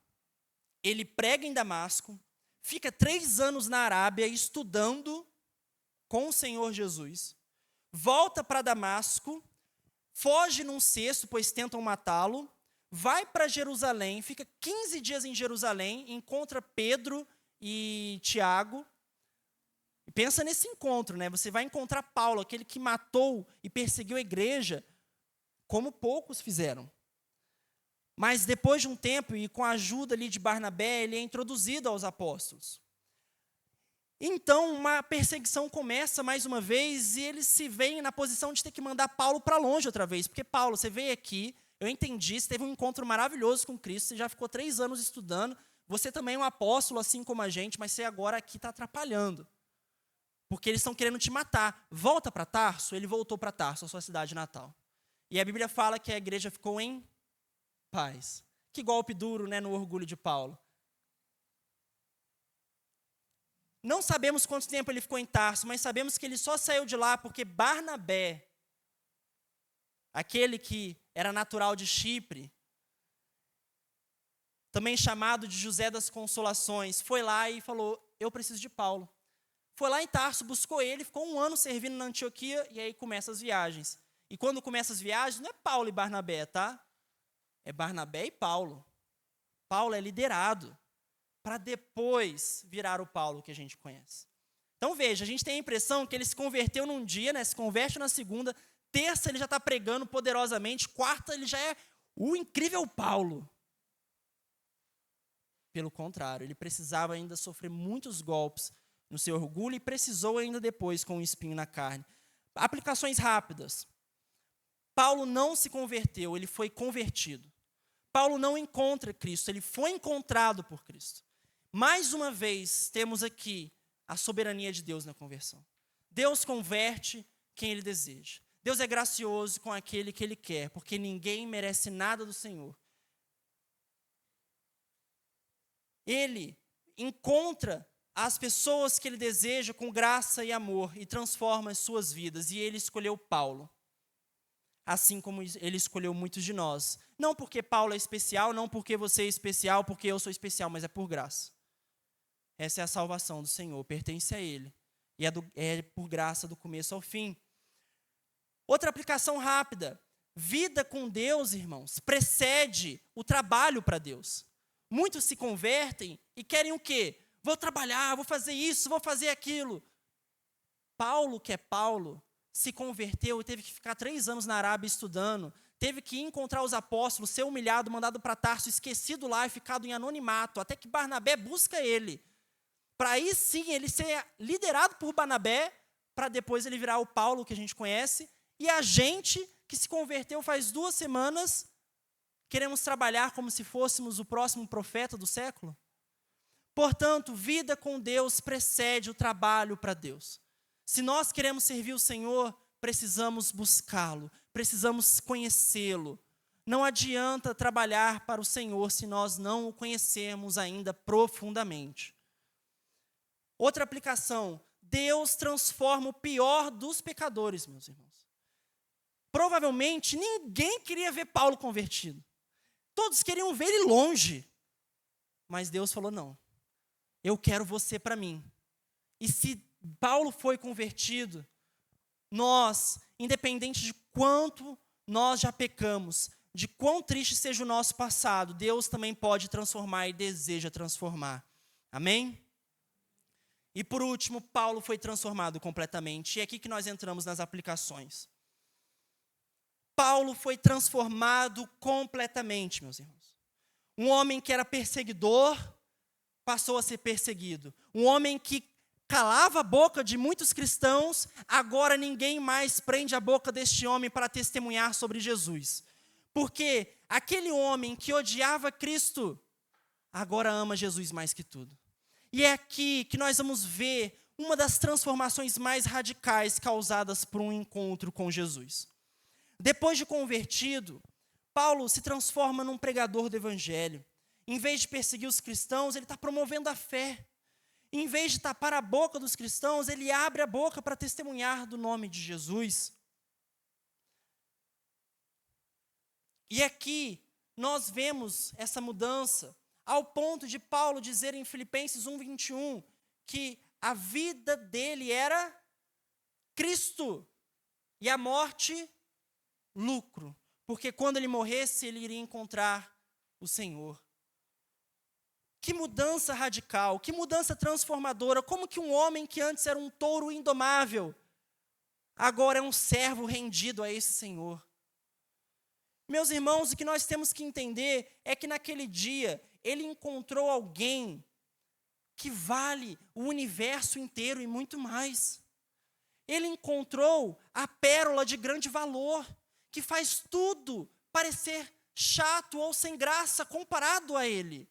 ele prega em Damasco, fica 3 anos na Arábia estudando com o Senhor Jesus, volta para Damasco, foge num cesto, pois tentam matá-lo, vai para Jerusalém, fica 15 dias em Jerusalém, encontra Pedro e Tiago. E pensa nesse encontro, né? Você vai encontrar Paulo, aquele que matou e perseguiu a igreja, como poucos fizeram. Mas depois de um tempo, e com a ajuda ali de Barnabé, ele é introduzido aos apóstolos. Então, uma perseguição começa mais uma vez, e eles se veem na posição de ter que mandar Paulo para longe outra vez. Porque, Paulo, você veio aqui, eu entendi, você teve um encontro maravilhoso com Cristo, você já ficou 3 anos estudando, você também é um apóstolo assim como a gente, mas você agora aqui está atrapalhando. Porque eles estão querendo te matar. Volta para Tarso. Ele voltou para Tarso, a sua cidade natal. E a Bíblia fala que a igreja ficou em paz. Que golpe duro, né, no orgulho de Paulo. Não sabemos quanto tempo ele ficou em Tarso, mas sabemos que ele só saiu de lá porque Barnabé, aquele que era natural de Chipre, também chamado de José das Consolações, foi lá e falou: eu preciso de Paulo. Foi lá em Tarso, buscou ele, ficou 1 ano servindo na Antioquia, e aí começa as viagens. E quando começa as viagens, não é Paulo e Barnabé, tá? É Barnabé e Paulo. Paulo é liderado, para depois virar o Paulo que a gente conhece. Então veja, a gente tem a impressão que ele se converteu num dia, né, se converte na segunda, terça ele já está pregando poderosamente, quarta ele já é o incrível Paulo. Pelo contrário, ele precisava ainda sofrer muitos golpes no seu orgulho e precisou ainda depois com um espinho na carne. Aplicações rápidas. Paulo não se converteu, ele foi convertido. Paulo não encontra Cristo, ele foi encontrado por Cristo. Mais uma vez, temos aqui a soberania de Deus na conversão. Deus converte quem Ele deseja. Deus é gracioso com aquele que Ele quer, porque ninguém merece nada do Senhor. Ele encontra as pessoas que Ele deseja com graça e amor e transforma as suas vidas. E Ele escolheu Paulo, assim como Ele escolheu muitos de nós. Não porque Paulo é especial, não porque você é especial, porque eu sou especial, mas é por graça. Essa é a salvação do Senhor, pertence a Ele. E é por graça do começo ao fim. Outra aplicação rápida. Vida com Deus, irmãos, precede o trabalho para Deus. Muitos se convertem e querem o quê? Vou trabalhar, vou fazer isso, vou fazer aquilo. Paulo, que é Paulo, se converteu e teve que ficar 3 anos na Arábia estudando, teve que encontrar os apóstolos, ser humilhado, mandado para Tarso, esquecido lá e ficado em anonimato, até que Barnabé busca ele, para aí sim ele ser liderado por Barnabé, para depois ele virar o Paulo que a gente conhece, e a gente que se converteu faz 2 semanas, queremos trabalhar como se fôssemos o próximo profeta do século? Portanto, vida com Deus precede o trabalho para Deus. Se nós queremos servir o Senhor, precisamos buscá-lo, precisamos conhecê-lo. Não adianta trabalhar para o Senhor se nós não o conhecermos ainda profundamente. Outra aplicação, Deus transforma o pior dos pecadores, meus irmãos. Provavelmente ninguém queria ver Paulo convertido. Todos queriam ver ele longe. Mas Deus falou, não, eu quero você para mim. E se Paulo foi convertido, nós, independente de quanto nós já pecamos, de quão triste seja o nosso passado, Deus também pode transformar e deseja transformar. Amém? E por último, Paulo foi transformado completamente. E é aqui que nós entramos nas aplicações. Paulo foi transformado completamente, meus irmãos. Um homem que era perseguidor, passou a ser perseguido. Um homem que calava a boca de muitos cristãos, agora ninguém mais prende a boca deste homem para testemunhar sobre Jesus. Porque aquele homem que odiava Cristo, agora ama Jesus mais que tudo. E é aqui que nós vamos ver uma das transformações mais radicais causadas por um encontro com Jesus. Depois de convertido, Paulo se transforma num pregador do evangelho. Em vez de perseguir os cristãos, ele está promovendo a fé. Em vez de tapar a boca dos cristãos, ele abre a boca para testemunhar do nome de Jesus. E aqui nós vemos essa mudança, ao ponto de Paulo dizer em Filipenses 1:21, que a vida dele era Cristo e a morte, lucro. Porque quando ele morresse, ele iria encontrar o Senhor. Que mudança radical, que mudança transformadora. Como que um homem que antes era um touro indomável, agora é um servo rendido a esse Senhor. Meus irmãos, o que nós temos que entender é que naquele dia, ele encontrou alguém que vale o universo inteiro e muito mais. Ele encontrou a pérola de grande valor, que faz tudo parecer chato ou sem graça comparado a ele.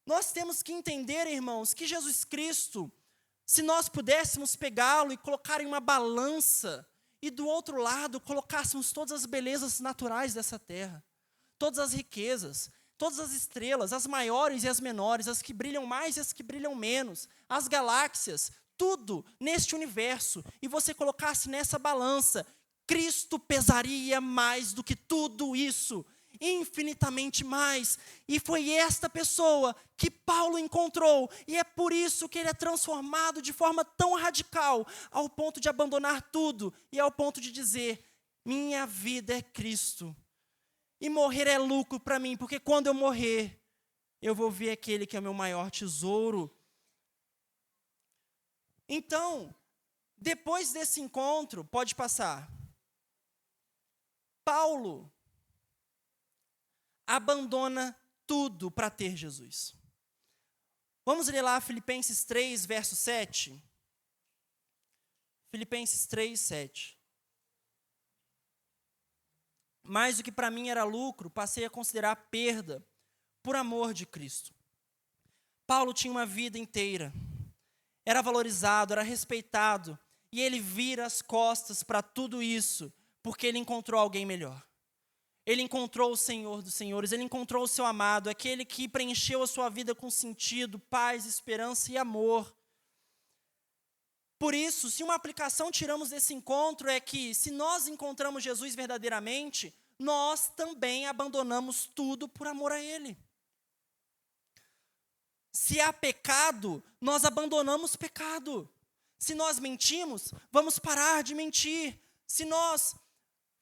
Nós temos que entender, irmãos, que Jesus Cristo, se nós pudéssemos pegá-lo e colocar em uma balança, e do outro lado colocássemos todas as belezas naturais dessa terra, todas as riquezas, todas as estrelas, as maiores e as menores, as que brilham mais e as que brilham menos, as galáxias, tudo neste universo, e você colocasse nessa balança, Cristo pesaria mais do que tudo isso, infinitamente mais. E foi esta pessoa que Paulo encontrou, e é por isso que ele é transformado de forma tão radical, ao ponto de abandonar tudo, e ao ponto de dizer, minha vida é Cristo. E morrer é lucro para mim, porque quando eu morrer, eu vou ver aquele que é o meu maior tesouro. Então, depois desse encontro, pode passar. Paulo abandona tudo para ter Jesus. Vamos ler lá Filipenses 3, verso 7. Filipenses 3, 7. Mas o que para mim era lucro, passei a considerar perda, por amor de Cristo. Paulo tinha uma vida inteira, era valorizado, era respeitado, e ele vira as costas para tudo isso, porque ele encontrou alguém melhor. Ele encontrou o Senhor dos Senhores, ele encontrou o seu amado, aquele que preencheu a sua vida com sentido, paz, esperança e amor. Por isso, se uma aplicação tiramos desse encontro é que, se nós encontramos Jesus verdadeiramente, nós também abandonamos tudo por amor a Ele. Se há pecado, nós abandonamos pecado. Se nós mentimos, vamos parar de mentir. Se nós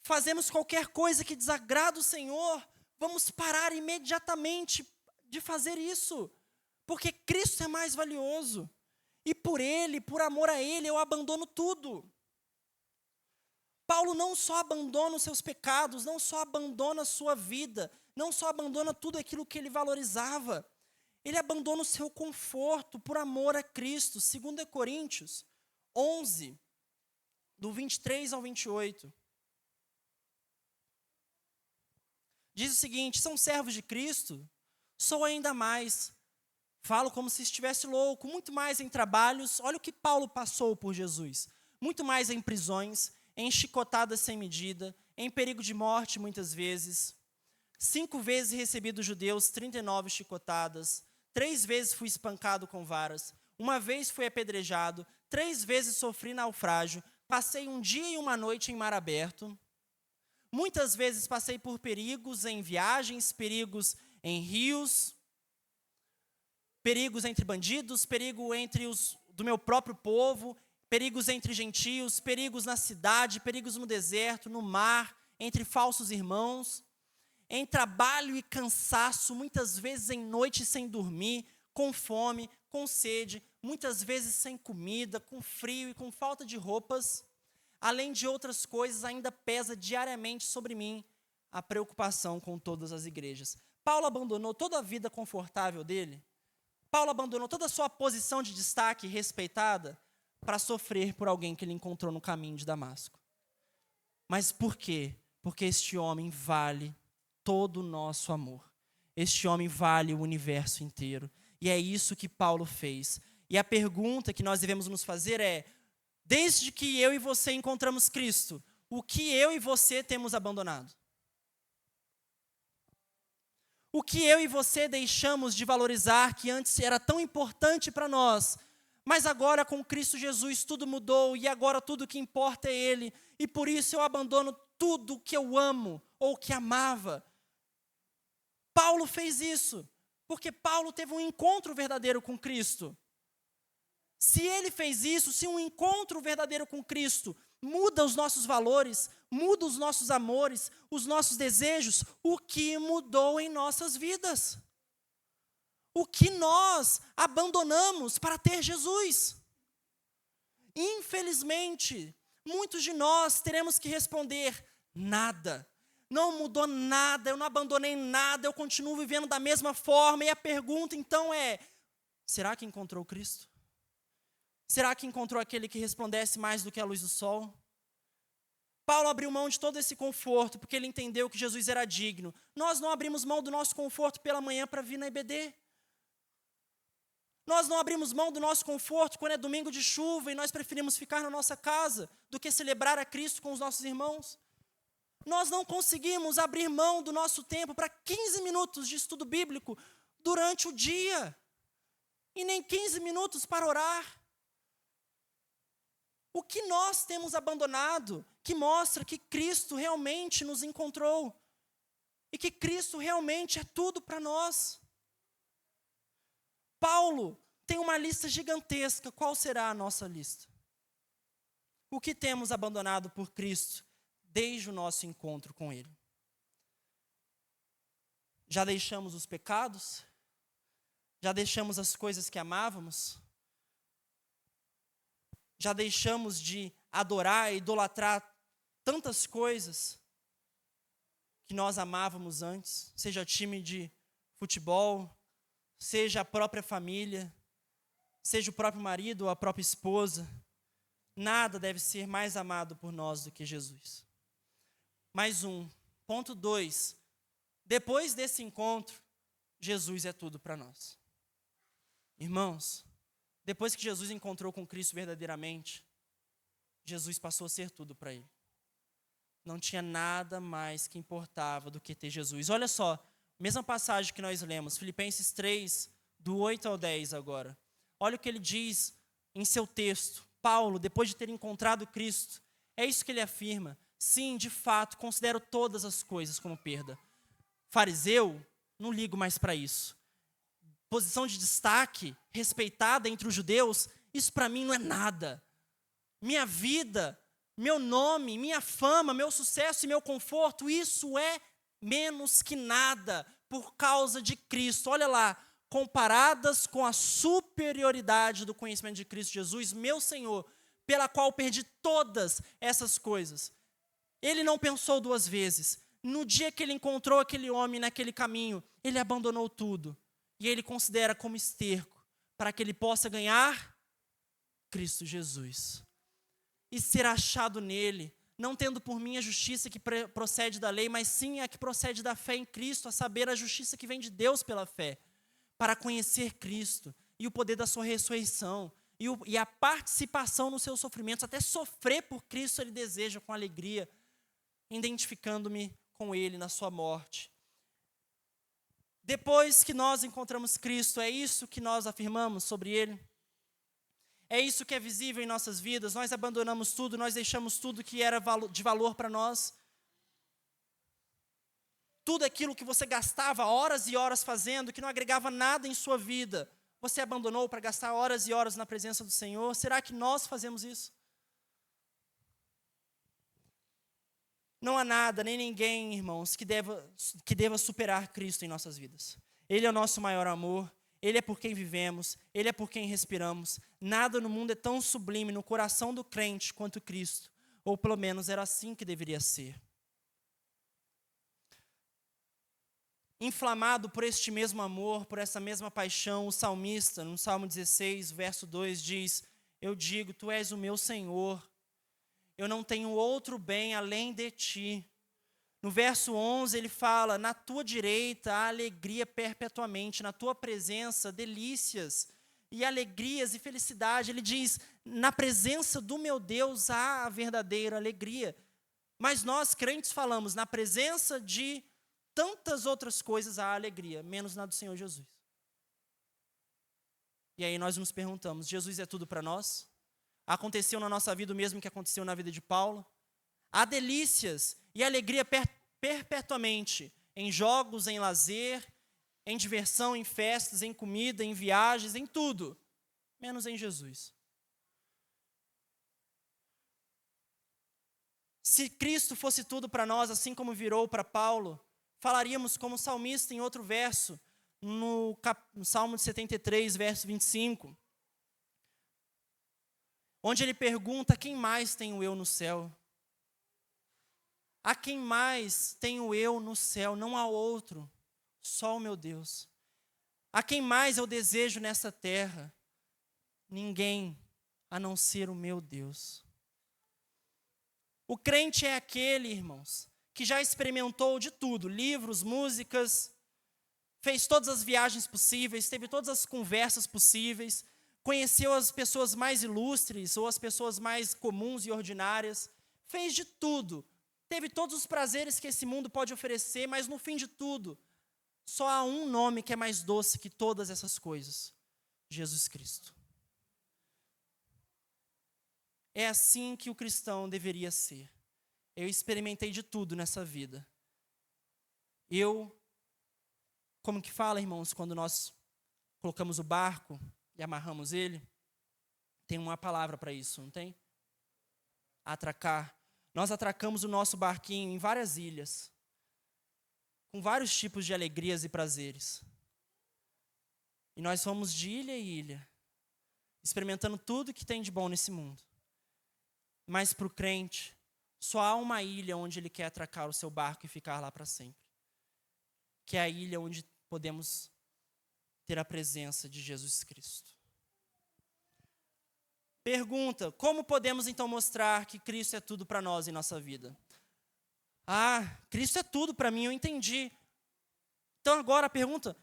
fazemos qualquer coisa que desagrada o Senhor, vamos parar imediatamente de fazer isso. Porque Cristo é mais valioso. E por Ele, por amor a Ele, eu abandono tudo. Paulo não só abandona os seus pecados, não só abandona a sua vida, não só abandona tudo aquilo que ele valorizava, ele abandona o seu conforto por amor a Cristo. 2 Coríntios 11, do 23 ao 28. Diz o seguinte: são servos de Cristo? Sou ainda mais. Falo como se estivesse louco, muito mais em trabalhos. Olha o que Paulo passou por Jesus. Muito mais em prisões, em chicotadas sem medida, em perigo de morte muitas vezes. 5 vezes recebi dos judeus 39 chicotadas. 3 vezes fui espancado com varas. 1 vez fui apedrejado. 3 vezes sofri naufrágio. Passei 1 dia e 1 noite em mar aberto. Muitas vezes passei por perigos em viagens, perigos em rios, perigos entre bandidos, perigo entre os do meu próprio povo, perigos entre gentios, perigos na cidade, perigos no deserto, no mar, entre falsos irmãos, em trabalho e cansaço, muitas vezes em noite sem dormir, com fome, com sede, muitas vezes sem comida, com frio e com falta de roupas. Além de outras coisas, ainda pesa diariamente sobre mim a preocupação com todas as igrejas. Paulo abandonou toda a vida confortável dele. Paulo abandonou toda a sua posição de destaque respeitada para sofrer por alguém que ele encontrou no caminho de Damasco. Mas por quê? Porque este homem vale todo o nosso amor. Este homem vale o universo inteiro. E é isso que Paulo fez. E a pergunta que nós devemos nos fazer é: desde que eu e você encontramos Cristo, o que eu e você temos abandonado? O que eu e você deixamos de valorizar, que antes era tão importante para nós, mas agora com Cristo Jesus tudo mudou e agora tudo que importa é Ele. E por isso eu abandono tudo que eu amo ou que amava. Paulo fez isso, porque Paulo teve um encontro verdadeiro com Cristo. Se ele fez isso, se um encontro verdadeiro com Cristo muda os nossos valores, muda os nossos amores, os nossos desejos, o que mudou em nossas vidas? O que nós abandonamos para ter Jesus? Infelizmente, muitos de nós teremos que responder: nada. Não mudou nada, eu não abandonei nada, eu continuo vivendo da mesma forma. E a pergunta então é: será que encontrou Cristo? Será que encontrou aquele que resplandece mais do que a luz do sol? Paulo abriu mão de todo esse conforto, porque ele entendeu que Jesus era digno. Nós não abrimos mão do nosso conforto pela manhã para vir na IBD. Nós não abrimos mão do nosso conforto quando é domingo de chuva e nós preferimos ficar na nossa casa do que celebrar a Cristo com os nossos irmãos. Nós não conseguimos abrir mão do nosso tempo para 15 minutos de estudo bíblico durante o dia. E nem 15 minutos para orar. O que nós temos abandonado que mostra que Cristo realmente nos encontrou e que Cristo realmente é tudo para nós? Paulo tem uma lista gigantesca. Qual será a nossa lista? O que temos abandonado por Cristo desde o nosso encontro com Ele? Já deixamos os pecados? Já deixamos as coisas que amávamos? Já deixamos de adorar e idolatrar tantas coisas que nós amávamos antes? Seja time de futebol, seja a própria família, seja o próprio marido ou a própria esposa. Nada deve ser mais amado por nós do que Jesus. Mais um. Ponto 2. Depois desse encontro, Jesus é tudo para nós. Irmãos, depois que Jesus encontrou com Cristo verdadeiramente, Jesus passou a ser tudo para ele. Não tinha nada mais que importava do que ter Jesus. Olha só, mesma passagem que nós lemos, Filipenses 3, do 8 ao 10 agora. Olha o que ele diz em seu texto. Paulo, depois de ter encontrado Cristo, é isso que ele afirma: sim, de fato, considero todas as coisas como perda. Fariseu, não ligo mais para isso. Posição de destaque, respeitada entre os judeus, isso para mim não é nada. Minha vida, meu nome, minha fama, meu sucesso e meu conforto, isso é menos que nada por causa de Cristo. Olha lá, comparadas com a superioridade do conhecimento de Cristo Jesus, meu Senhor, pela qual perdi todas essas coisas. Ele não pensou duas vezes. No dia que ele encontrou aquele homem naquele caminho, ele abandonou tudo. E ele considera como esterco para que ele possa ganhar Cristo Jesus. E ser achado nele, não tendo por mim a justiça que procede da lei, mas sim a que procede da fé em Cristo, a saber, a justiça que vem de Deus pela fé, para conhecer Cristo e o poder da sua ressurreição e a participação nos seus sofrimentos, até sofrer por Cristo ele deseja com alegria, identificando-me com ele na sua morte. Depois que nós encontramos Cristo, é isso que nós afirmamos sobre ele? É isso que é visível em nossas vidas? Nós abandonamos tudo, nós deixamos tudo que era de valor para nós? Tudo aquilo que você gastava horas e horas fazendo, que não agregava nada em sua vida, você abandonou para gastar horas e horas na presença do Senhor? Será que nós fazemos isso? Não há nada, nem ninguém, irmãos, que deva superar Cristo em nossas vidas. Ele é o nosso maior amor, Ele é por quem vivemos, Ele é por quem respiramos. Nada no mundo é tão sublime no coração do crente quanto Cristo, ou pelo menos era assim que deveria ser. Inflamado por este mesmo amor, por essa mesma paixão, o salmista, no Salmo 16, verso 2, diz: eu digo, tu és o meu Senhor, eu não tenho outro bem além de ti. No verso 11 ele fala, na tua direita há alegria perpetuamente, na tua presença delícias e alegrias e felicidade. Ele diz, na presença do meu Deus há a verdadeira alegria. Mas nós crentes falamos, na presença de tantas outras coisas há alegria, menos na do Senhor Jesus. E aí nós nos perguntamos, Jesus é tudo para nós? Aconteceu na nossa vida o mesmo que aconteceu na vida de Paulo? Há delícias e alegria perpetuamente em jogos, em lazer, em diversão, em festas, em comida, em viagens, em tudo, menos em Jesus. Se Cristo fosse tudo para nós, assim como virou para Paulo, falaríamos como salmista em outro verso, no Salmo 73, verso 25, onde ele pergunta, quem mais tenho eu no céu? A quem mais tenho eu no céu? Não há outro, só o meu Deus. A quem mais eu desejo nessa terra? Ninguém, a não ser o meu Deus. O crente é aquele, irmãos, que já experimentou de tudo, livros, músicas, fez todas as viagens possíveis, teve todas as conversas possíveis, conheceu as pessoas mais ilustres ou as pessoas mais comuns e ordinárias, fez de tudo, teve todos os prazeres que esse mundo pode oferecer, mas no fim de tudo, só há um nome que é mais doce que todas essas coisas: Jesus Cristo. É assim que o cristão deveria ser. Eu experimentei de tudo nessa vida. Como que fala, irmãos, quando nós colocamos o barco e amarramos ele? Tem uma palavra para isso, não tem? Atracar. Nós atracamos o nosso barquinho em várias ilhas, com vários tipos de alegrias e prazeres. E nós fomos de ilha em ilha, experimentando tudo que tem de bom nesse mundo. Mas para o crente, só há uma ilha onde ele quer atracar o seu barco e ficar lá para sempre. Que é a ilha onde podemos ter a presença de Jesus Cristo. Pergunta, como podemos então mostrar que Cristo é tudo para nós em nossa vida? Cristo é tudo para mim, eu entendi. Então agora a pergunta,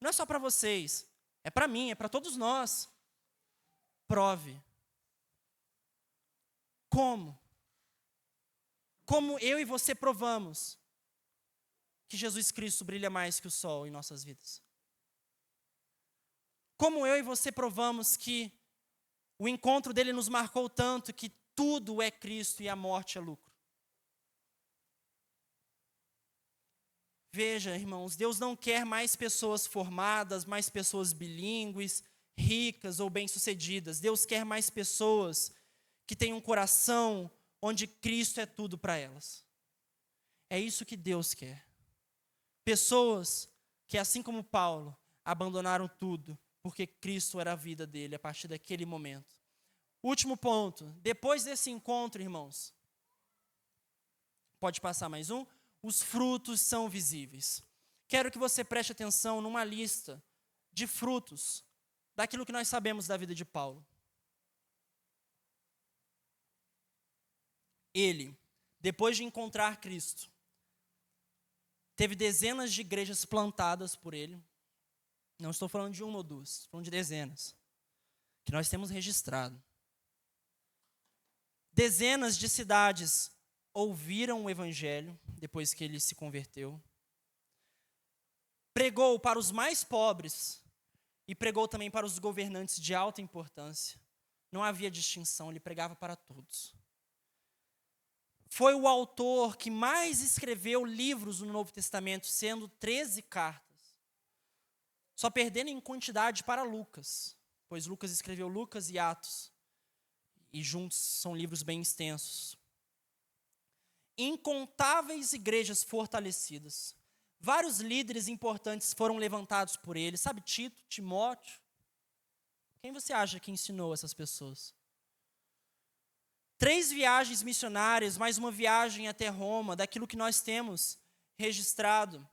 não é só para vocês, é para mim, é para todos nós. Prove. Como? Como eu e você provamos que Jesus Cristo brilha mais que o sol em nossas vidas? Como eu e você provamos que o encontro dele nos marcou tanto que tudo é Cristo e a morte é lucro? Veja, irmãos, Deus não quer mais pessoas formadas, mais pessoas bilíngues, ricas ou bem-sucedidas. Deus quer mais pessoas que têm um coração onde Cristo é tudo para elas. É isso que Deus quer. Pessoas que, assim como Paulo, abandonaram tudo, porque Cristo era a vida dele a partir daquele momento. Último ponto, depois desse encontro, irmãos, Pode passar mais um? Os frutos são visíveis. Quero que você preste atenção numa lista de frutos daquilo que nós sabemos da vida de Paulo. Ele, depois de encontrar Cristo, teve dezenas de igrejas plantadas por ele. Não estou falando de uma ou duas, estou falando de dezenas, que nós temos registrado. Dezenas de cidades ouviram o evangelho depois que ele se converteu. Pregou para os mais pobres e pregou também para os governantes de alta importância. Não havia distinção, ele pregava para todos. Foi o autor que mais escreveu livros no Novo Testamento, sendo 13 cartas. Só perdendo em quantidade para Lucas, pois Lucas escreveu Lucas e Atos. E juntos são livros bem extensos. Incontáveis igrejas fortalecidas. Vários líderes importantes foram levantados por ele. Sabe, Tito, Timóteo? Quem você acha que ensinou essas pessoas? 3 viagens missionárias, mais uma viagem até Roma, daquilo que nós temos registrado.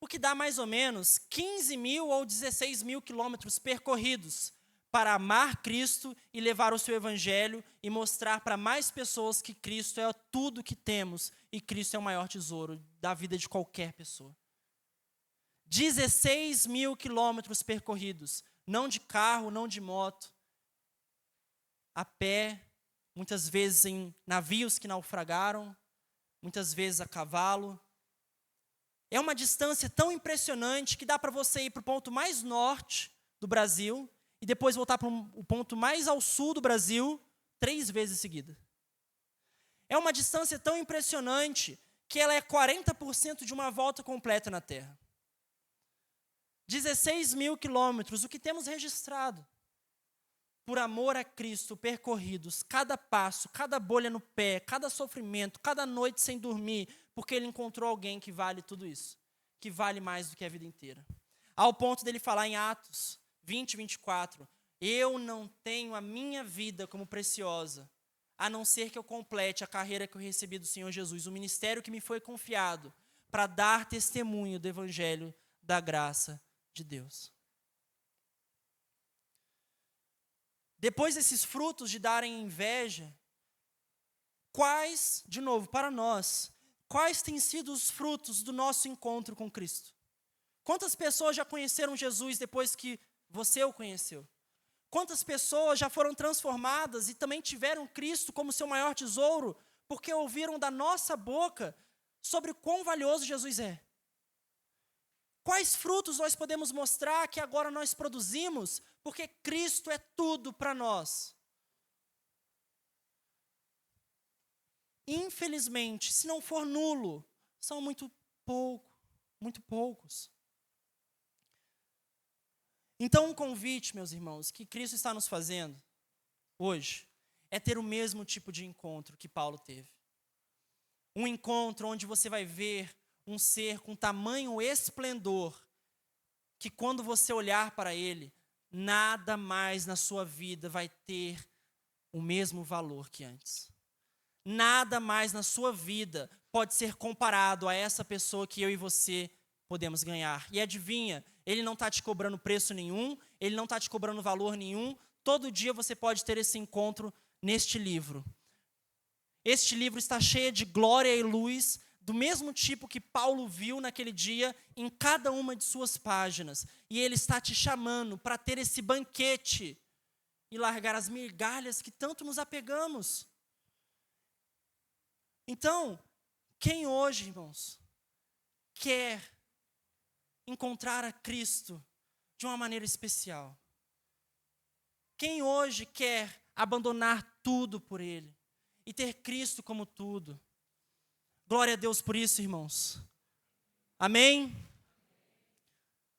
O que dá mais ou menos 15 mil ou 16 mil quilômetros percorridos para amar Cristo e levar o seu evangelho e mostrar para mais pessoas que Cristo é tudo que temos e Cristo é o maior tesouro da vida de qualquer pessoa. 16 mil quilômetros percorridos, não de carro, não de moto, a pé, muitas vezes em navios que naufragaram, muitas vezes a cavalo. É uma distância tão impressionante que dá para você ir para o ponto mais norte do Brasil e depois voltar para o ponto mais ao sul do Brasil 3 vezes seguida. É uma distância tão impressionante que ela é 40% de uma volta completa na Terra. 16 mil quilômetros, o que temos registrado. Por amor a Cristo, percorridos, cada passo, cada bolha no pé, cada sofrimento, cada noite sem dormir, porque ele encontrou alguém que vale tudo isso, que vale mais do que a vida inteira. Ao ponto dele falar em Atos 20, 24, eu não tenho a minha vida como preciosa, a não ser que eu complete a carreira que eu recebi do Senhor Jesus, o ministério que me foi confiado, para dar testemunho do evangelho da graça de Deus. Depois desses frutos de darem inveja, quais, de novo, para nós, quais têm sido os frutos do nosso encontro com Cristo? Quantas pessoas já conheceram Jesus depois que você o conheceu? Quantas pessoas já foram transformadas e também tiveram Cristo como seu maior tesouro, porque ouviram da nossa boca sobre o quão valioso Jesus é? Quais frutos nós podemos mostrar que agora nós produzimos, porque Cristo é tudo para nós? Infelizmente, se não for nulo, são muito poucos. Então, um convite, meus irmãos, que Cristo está nos fazendo hoje, é ter o mesmo tipo de encontro que Paulo teve. Um encontro onde você vai ver um ser com tamanho esplendor, que quando você olhar para ele, nada mais na sua vida vai ter o mesmo valor que antes. Nada mais na sua vida pode ser comparado a essa pessoa que eu e você podemos ganhar. E adivinha, ele não está te cobrando preço nenhum, ele não está te cobrando valor nenhum. Todo dia você pode ter esse encontro neste livro. Este livro está cheio de glória e luz, do mesmo tipo que Paulo viu naquele dia em cada uma de suas páginas. E ele está te chamando para ter esse banquete e largar as migalhas que tanto nos apegamos. Então, quem hoje, irmãos, quer encontrar a Cristo de uma maneira especial? Quem hoje quer abandonar tudo por Ele e ter Cristo como tudo? Glória a Deus por isso, irmãos. Amém?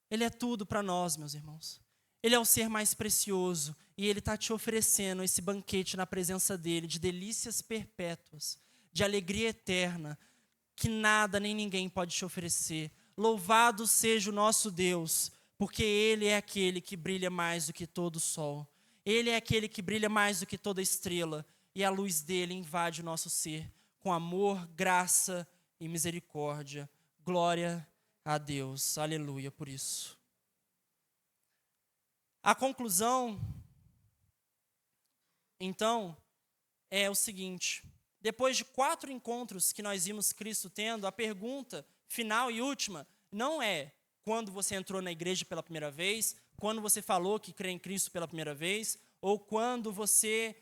Ele é tudo para nós, meus irmãos. Ele é o ser mais precioso e Ele está te oferecendo esse banquete na presença dEle, de delícias perpétuas, de alegria eterna, que nada nem ninguém pode te oferecer. Louvado seja o nosso Deus, porque Ele é aquele que brilha mais do que todo o sol. Ele é aquele que brilha mais do que toda estrela, e a luz dEle invade o nosso ser com amor, graça e misericórdia. Glória a Deus. Aleluia por isso. A conclusão, então, é o seguinte: depois de 4 encontros que nós vimos Cristo tendo, a pergunta final e última não é quando você entrou na igreja pela primeira vez, quando você falou que crê em Cristo pela primeira vez, ou quando você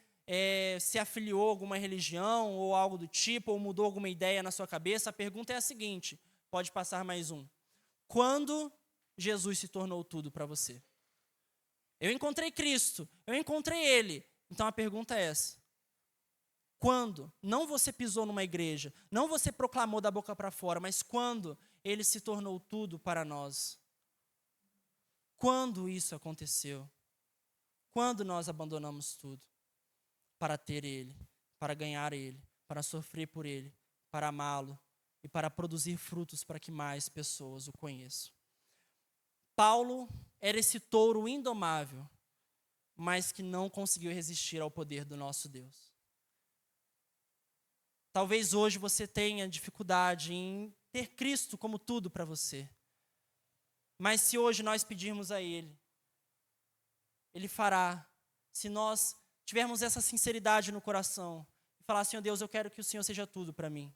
se afiliou a alguma religião ou algo do tipo, ou mudou alguma ideia na sua cabeça. A pergunta é a seguinte, pode passar mais um: quando Jesus se tornou tudo para você? Eu encontrei Cristo, eu encontrei Ele. Então a pergunta é essa: quando? Não você pisou numa igreja, não você proclamou da boca para fora, mas quando Ele se tornou tudo para nós? Quando isso aconteceu? Quando nós abandonamos tudo para ter Ele, para ganhar Ele, para sofrer por Ele, para amá-lo e para produzir frutos para que mais pessoas o conheçam? Paulo era esse touro indomável, mas que não conseguiu resistir ao poder do nosso Deus. Talvez hoje você tenha dificuldade em ter Cristo como tudo para você. Mas se hoje nós pedirmos a Ele, Ele fará. Se nós tivermos essa sinceridade no coração e falar: Senhor Deus, eu quero que o Senhor seja tudo para mim,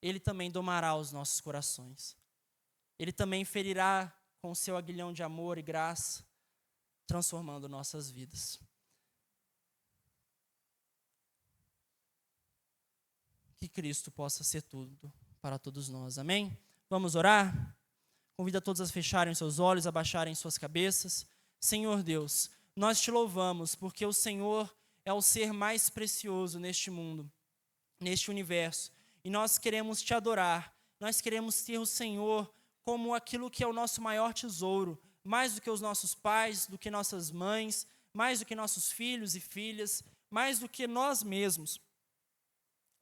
Ele também domará os nossos corações. Ele também ferirá com o seu aguilhão de amor e graça, transformando nossas vidas. Que Cristo possa ser tudo para todos nós. Amém? Vamos orar? Convido a todos a fecharem seus olhos, a baixarem suas cabeças. Senhor Deus, nós te louvamos porque o Senhor é o ser mais precioso neste mundo, neste universo. E nós queremos te adorar. Nós queremos ter o Senhor como aquilo que é o nosso maior tesouro, mais do que os nossos pais, do que nossas mães, mais do que nossos filhos e filhas, mais do que nós mesmos.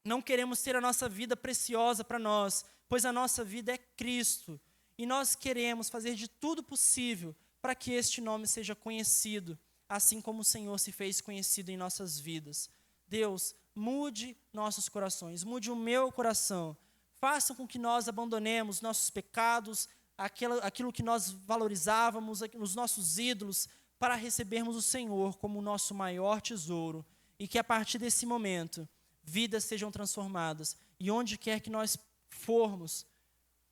Não queremos ter a nossa vida preciosa para nós, pois a nossa vida é Cristo. E nós queremos fazer de tudo possível para que este nome seja conhecido, assim como o Senhor se fez conhecido em nossas vidas. Deus, mude nossos corações, mude o meu coração. Faça com que nós abandonemos nossos pecados, aquilo que nós valorizávamos, os nossos ídolos, para recebermos o Senhor como o nosso maior tesouro. E que a partir desse momento, vidas sejam transformadas. E onde quer que nós formos,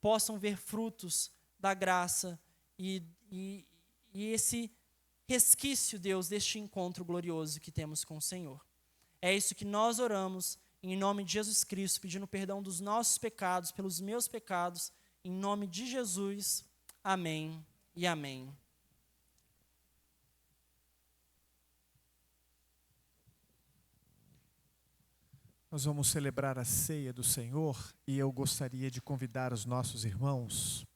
possam ver frutos da graça e esse resquício, Deus, deste encontro glorioso que temos com o Senhor. É isso que nós oramos, em nome de Jesus Cristo, pedindo perdão dos nossos pecados, pelos meus pecados, em nome de Jesus. Amém e amém. Nós vamos celebrar a ceia do Senhor e eu gostaria de convidar os nossos irmãos,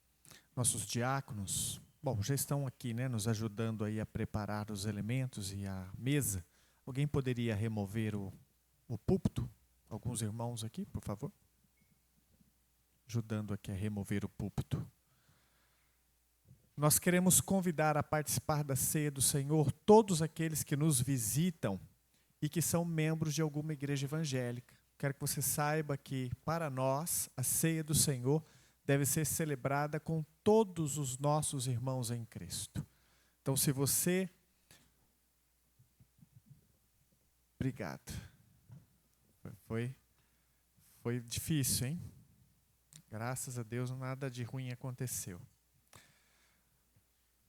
nossos diáconos, já estão aqui, né, nos ajudando aí a preparar os elementos e a mesa. Alguém poderia remover o púlpito? Alguns irmãos aqui, por favor. Ajudando aqui a remover o púlpito. Nós queremos convidar a participar da ceia do Senhor todos aqueles que nos visitam e que são membros de alguma igreja evangélica. Quero que você saiba que, para nós, a ceia do Senhor deve ser celebrada com todos os nossos irmãos em Cristo. Então, se você... Obrigado. Foi difícil, hein? Graças a Deus, nada de ruim aconteceu.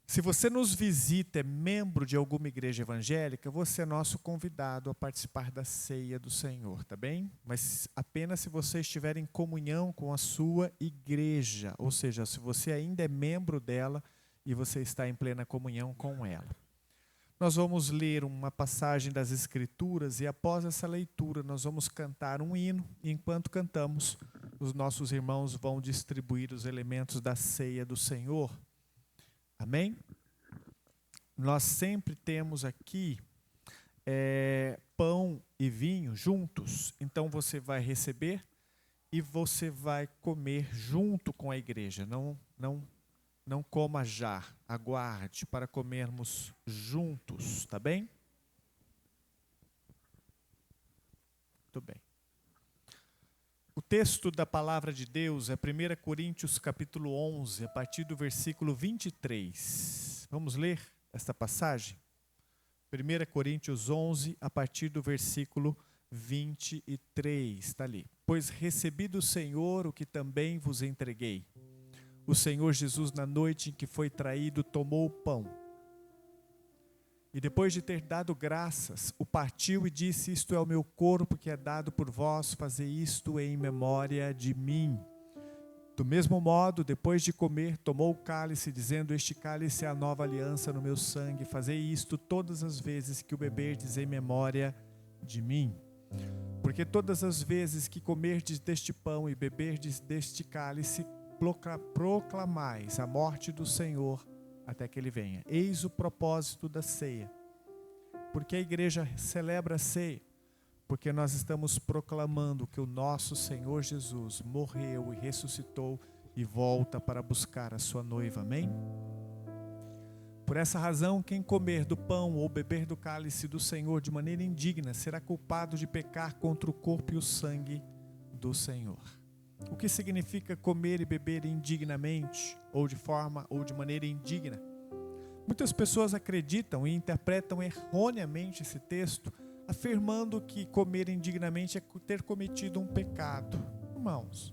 Se você nos visita, é membro de alguma igreja evangélica, você é nosso convidado a participar da ceia do Senhor, tá bem? Mas apenas se você estiver em comunhão com a sua igreja, ou seja, se você ainda é membro dela e você está em plena comunhão com ela. Nós vamos ler uma passagem das Escrituras e após essa leitura nós vamos cantar um hino e enquanto cantamos, os nossos irmãos vão distribuir os elementos da ceia do Senhor. Amém? Nós sempre temos aqui pão e vinho juntos. Então você vai receber e você vai comer junto com a igreja. Não coma já, aguarde para comermos juntos, tá bem? Muito bem. O texto da palavra de Deus é 1 Coríntios capítulo 11, a partir do versículo 23. Vamos ler esta passagem? 1 Coríntios 11, a partir do versículo 23, está ali. Pois recebi do Senhor o que também vos entreguei. O Senhor Jesus, na noite em que foi traído, tomou o pão. E depois de ter dado graças, o partiu e disse: isto é o meu corpo que é dado por vós, fazei isto em memória de mim. Do mesmo modo, depois de comer, tomou o cálice, dizendo: este cálice é a nova aliança no meu sangue, fazei isto todas as vezes que o beberdes em memória de mim. Porque todas as vezes que comerdes deste pão e beberdes deste cálice, proclamais a morte do Senhor até que ele venha. Eis o propósito da ceia. Porque a igreja celebra a ceia? Porque nós estamos proclamando que o nosso Senhor Jesus morreu e ressuscitou e volta para buscar a sua noiva. Amém? Por essa razão, quem comer do pão ou beber do cálice do Senhor de maneira indigna será culpado de pecar contra o corpo e o sangue do Senhor. O que significa comer e beber indignamente, ou de forma ou de maneira indigna? Muitas pessoas acreditam e interpretam erroneamente esse texto, afirmando que comer indignamente é ter cometido um pecado. Irmãos,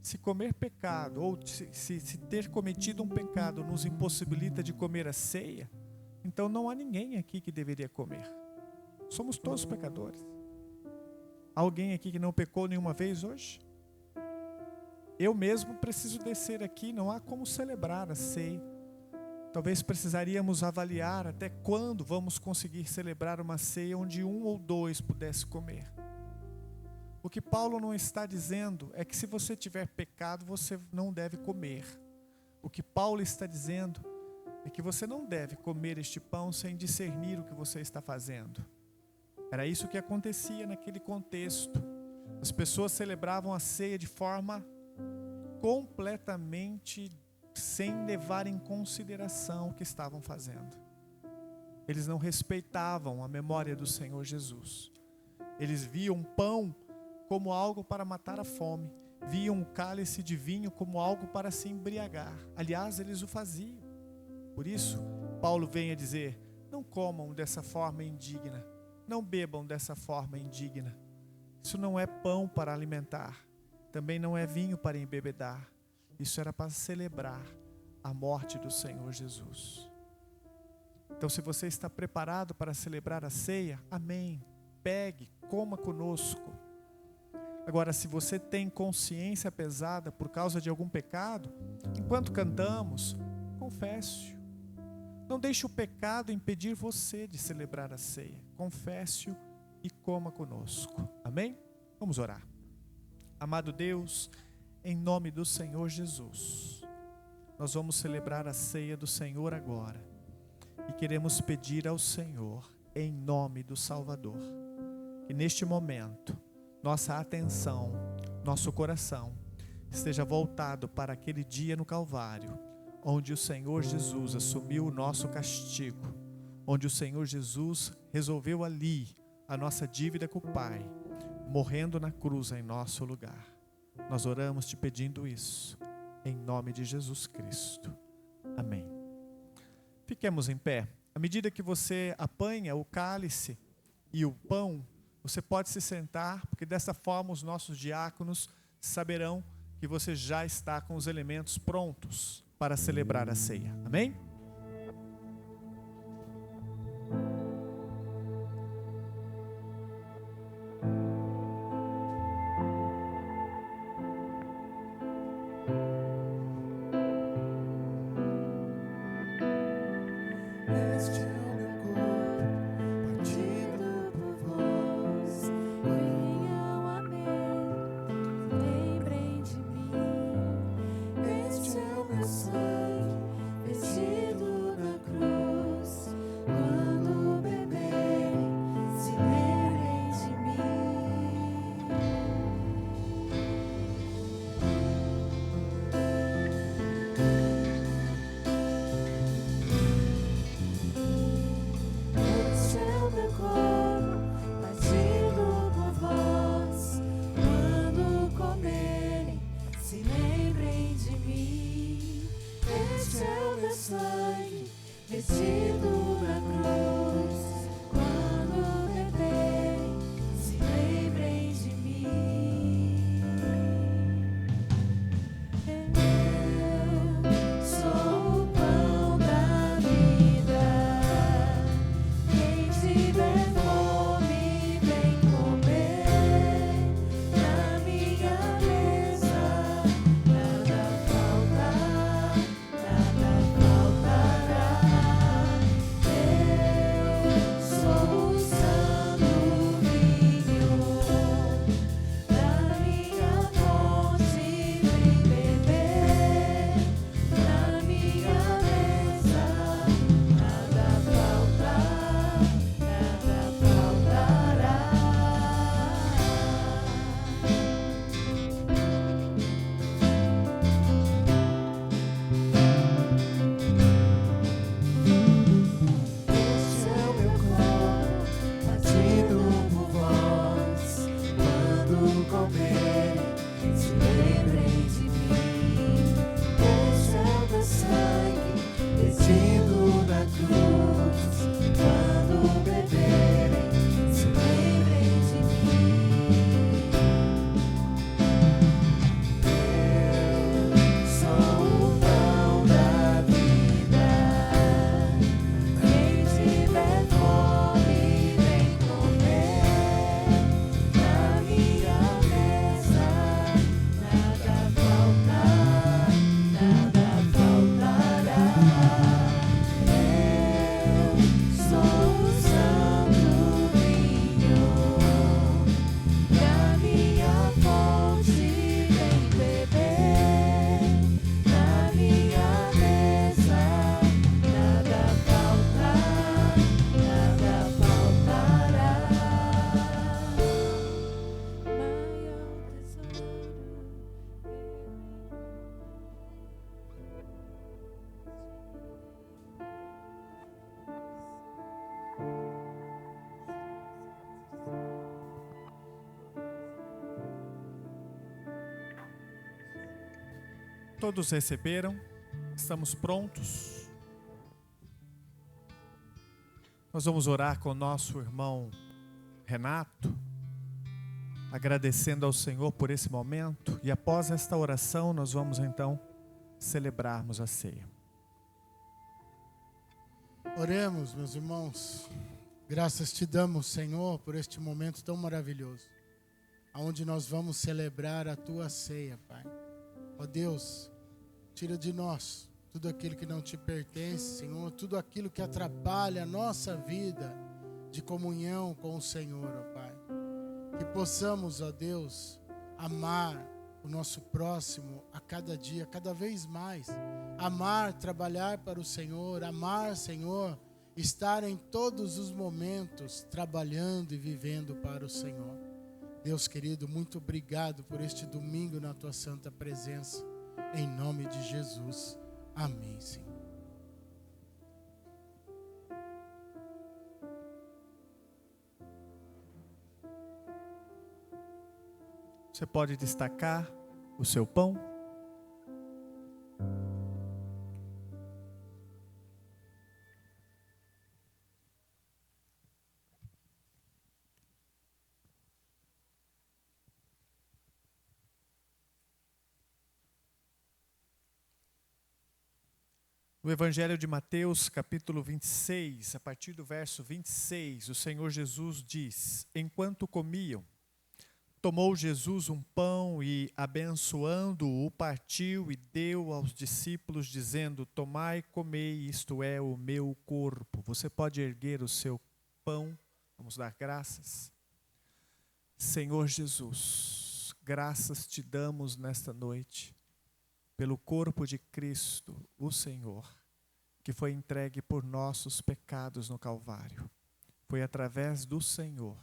se comer pecado, ou se ter cometido um pecado nos impossibilita de comer a ceia, então não há ninguém aqui que deveria comer. Somos todos pecadores. Alguém aqui que não pecou nenhuma vez hoje? Eu mesmo preciso descer aqui, não há como celebrar a ceia. Talvez precisaríamos avaliar até quando vamos conseguir celebrar uma ceia onde um ou dois pudesse comer. O que Paulo não está dizendo é que se você tiver pecado, você não deve comer. O que Paulo está dizendo é que você não deve comer este pão sem discernir o que você está fazendo. Era isso que acontecia naquele contexto. As pessoas celebravam a ceia de forma completamente sem levar em consideração o que estavam fazendo. Eles não respeitavam a memória do Senhor Jesus. Eles viam pão como algo para matar a fome, viam um cálice de vinho como algo para se embriagar. Aliás, eles o faziam. Por isso, Paulo vem a dizer: não comam dessa forma indigna, não bebam dessa forma indigna. Isso não é pão para alimentar, também não é vinho para embebedar. Isso era para celebrar a morte do Senhor Jesus. Então, se você está preparado para celebrar a ceia, amém. Pegue, coma conosco. Agora, se você tem consciência pesada por causa de algum pecado, enquanto cantamos, confesse-o. Não deixe o pecado impedir você de celebrar a ceia. Confesse-o e coma conosco. Amém? Vamos orar. Amado Deus, em nome do Senhor Jesus, nós vamos celebrar a ceia do Senhor agora. E queremos pedir ao Senhor, em nome do Salvador, que neste momento, nossa atenção, nosso coração, esteja voltado para aquele dia no Calvário, onde o Senhor Jesus assumiu o nosso castigo, onde o Senhor Jesus resolveu ali a nossa dívida com o Pai, morrendo na cruz em nosso lugar. Nós oramos te pedindo isso, em nome de Jesus Cristo. Amém. Fiquemos em pé. À medida que você apanha o cálice e o pão, você pode se sentar, porque dessa forma os nossos diáconos saberão que você já está com os elementos prontos para celebrar a ceia. Amém? Este é o meu corpo, partido por vós. Venham a mim, lembrem de mim. Este é o meu sangue, vertido na cruz. Quando beberem, se lembrem de mim. sangue vestido na cruz. Quando beberem, se lembrem de mim. Eu sou o pão da vida. Quem tiver fome, vem comer. Na minha mesa nada faltará. Eu sou o santo vinho. Da minha fonte vem beber. Na minha mesa nada faltará. Este é o meu corpo, partido por vós. Quando comerem, se lembrem de mim. Este é o meu sangue, vestido na cruz. Quando beberem, se lembrem de mim. Eu sou o pão da vida. Quem tiver fome, vem comer. Na minha mesa nada faltará. Eu sou o santo vinho. Da minha fonte vem beber. Na minha mesa nada faltará. Maior tesouro. Todos receberam? Estamos prontos? Nós vamos orar com o nosso irmão Renato, agradecendo ao Senhor por esse momento, e após esta oração nós vamos então celebrarmos a ceia. Oremos, meus irmãos. Graças te damos, Senhor, por este momento tão maravilhoso, onde nós vamos celebrar a tua ceia, Pai. Ó Deus, tira de nós tudo aquilo que não te pertence, Senhor, tudo aquilo que atrapalha a nossa vida de comunhão com o Senhor, ó Pai. Que possamos, ó Deus, amar o nosso próximo a cada dia, cada vez mais. Amar, trabalhar para o Senhor, amar, Senhor, estar em todos os momentos trabalhando e vivendo para o Senhor. Deus querido, muito obrigado por este domingo na tua santa presença. Em nome de Jesus. Amém, Senhor. Você pode destacar o seu pão? No Evangelho de Mateus, capítulo 26, a partir do verso 26, o Senhor Jesus diz: enquanto comiam, tomou Jesus um pão e, abençoando-o, partiu e deu aos discípulos, dizendo: tomai e comei, isto é o meu corpo. Você pode erguer o seu pão, vamos dar graças. Senhor Jesus, graças te damos nesta noite, pelo corpo de Cristo, o Senhor, que foi entregue por nossos pecados no Calvário. Foi através do Senhor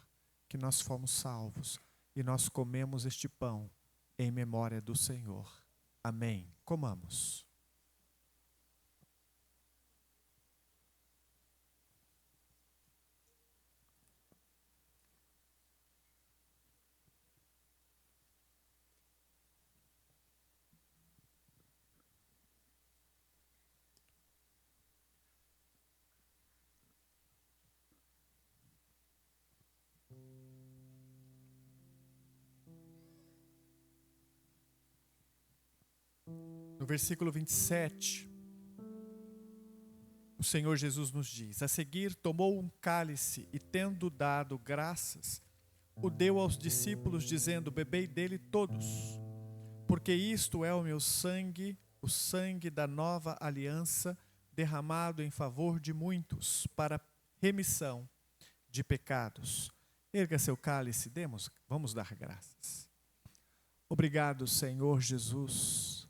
que nós fomos salvos e nós comemos este pão em memória do Senhor. Amém. Comamos. no versículo 27, o Senhor Jesus nos diz: a seguir tomou um cálice e, tendo dado graças, o deu aos discípulos, dizendo: bebei dele todos, porque isto é o meu sangue, o sangue da nova aliança, derramado em favor de muitos, para remissão de pecados. Erga seu cálice, vamos dar graças. Obrigado, Senhor Jesus,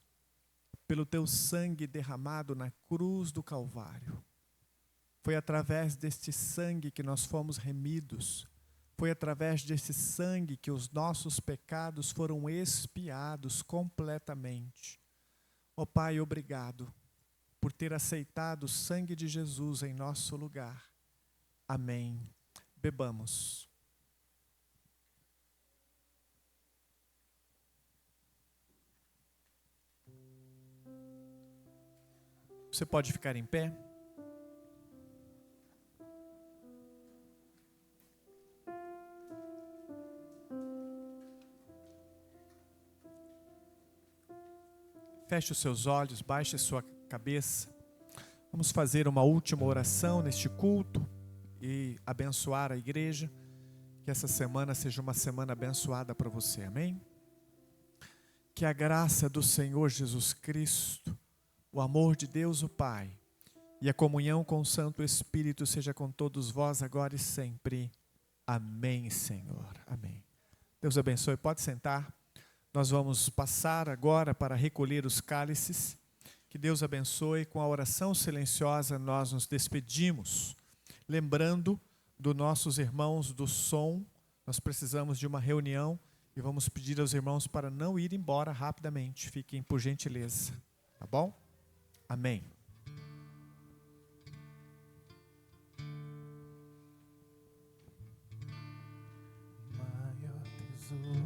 pelo teu sangue derramado na cruz do Calvário. Foi através deste sangue que nós fomos remidos. Foi através desse sangue que os nossos pecados foram expiados completamente. Ó Pai, obrigado por ter aceitado o sangue de Jesus em nosso lugar. Amém. Bebamos. Você pode ficar em pé? Feche os seus olhos, baixe a sua cabeça. Vamos fazer uma última oração neste culto e abençoar a igreja. Que essa semana seja uma semana abençoada para você, amém? Que a graça do Senhor Jesus Cristo, o amor de Deus o Pai e a comunhão com o Santo Espírito seja com todos vós agora e sempre. Amém, Senhor. Amém. Deus abençoe. Pode sentar. Nós vamos passar agora para recolher os cálices. Que Deus abençoe. Com a oração silenciosa nós nos despedimos. Lembrando dos nossos irmãos do som, nós precisamos de uma reunião e vamos pedir aos irmãos para não ir embora rapidamente. Fiquem por gentileza. Tá bom? Amém. Maior tesouro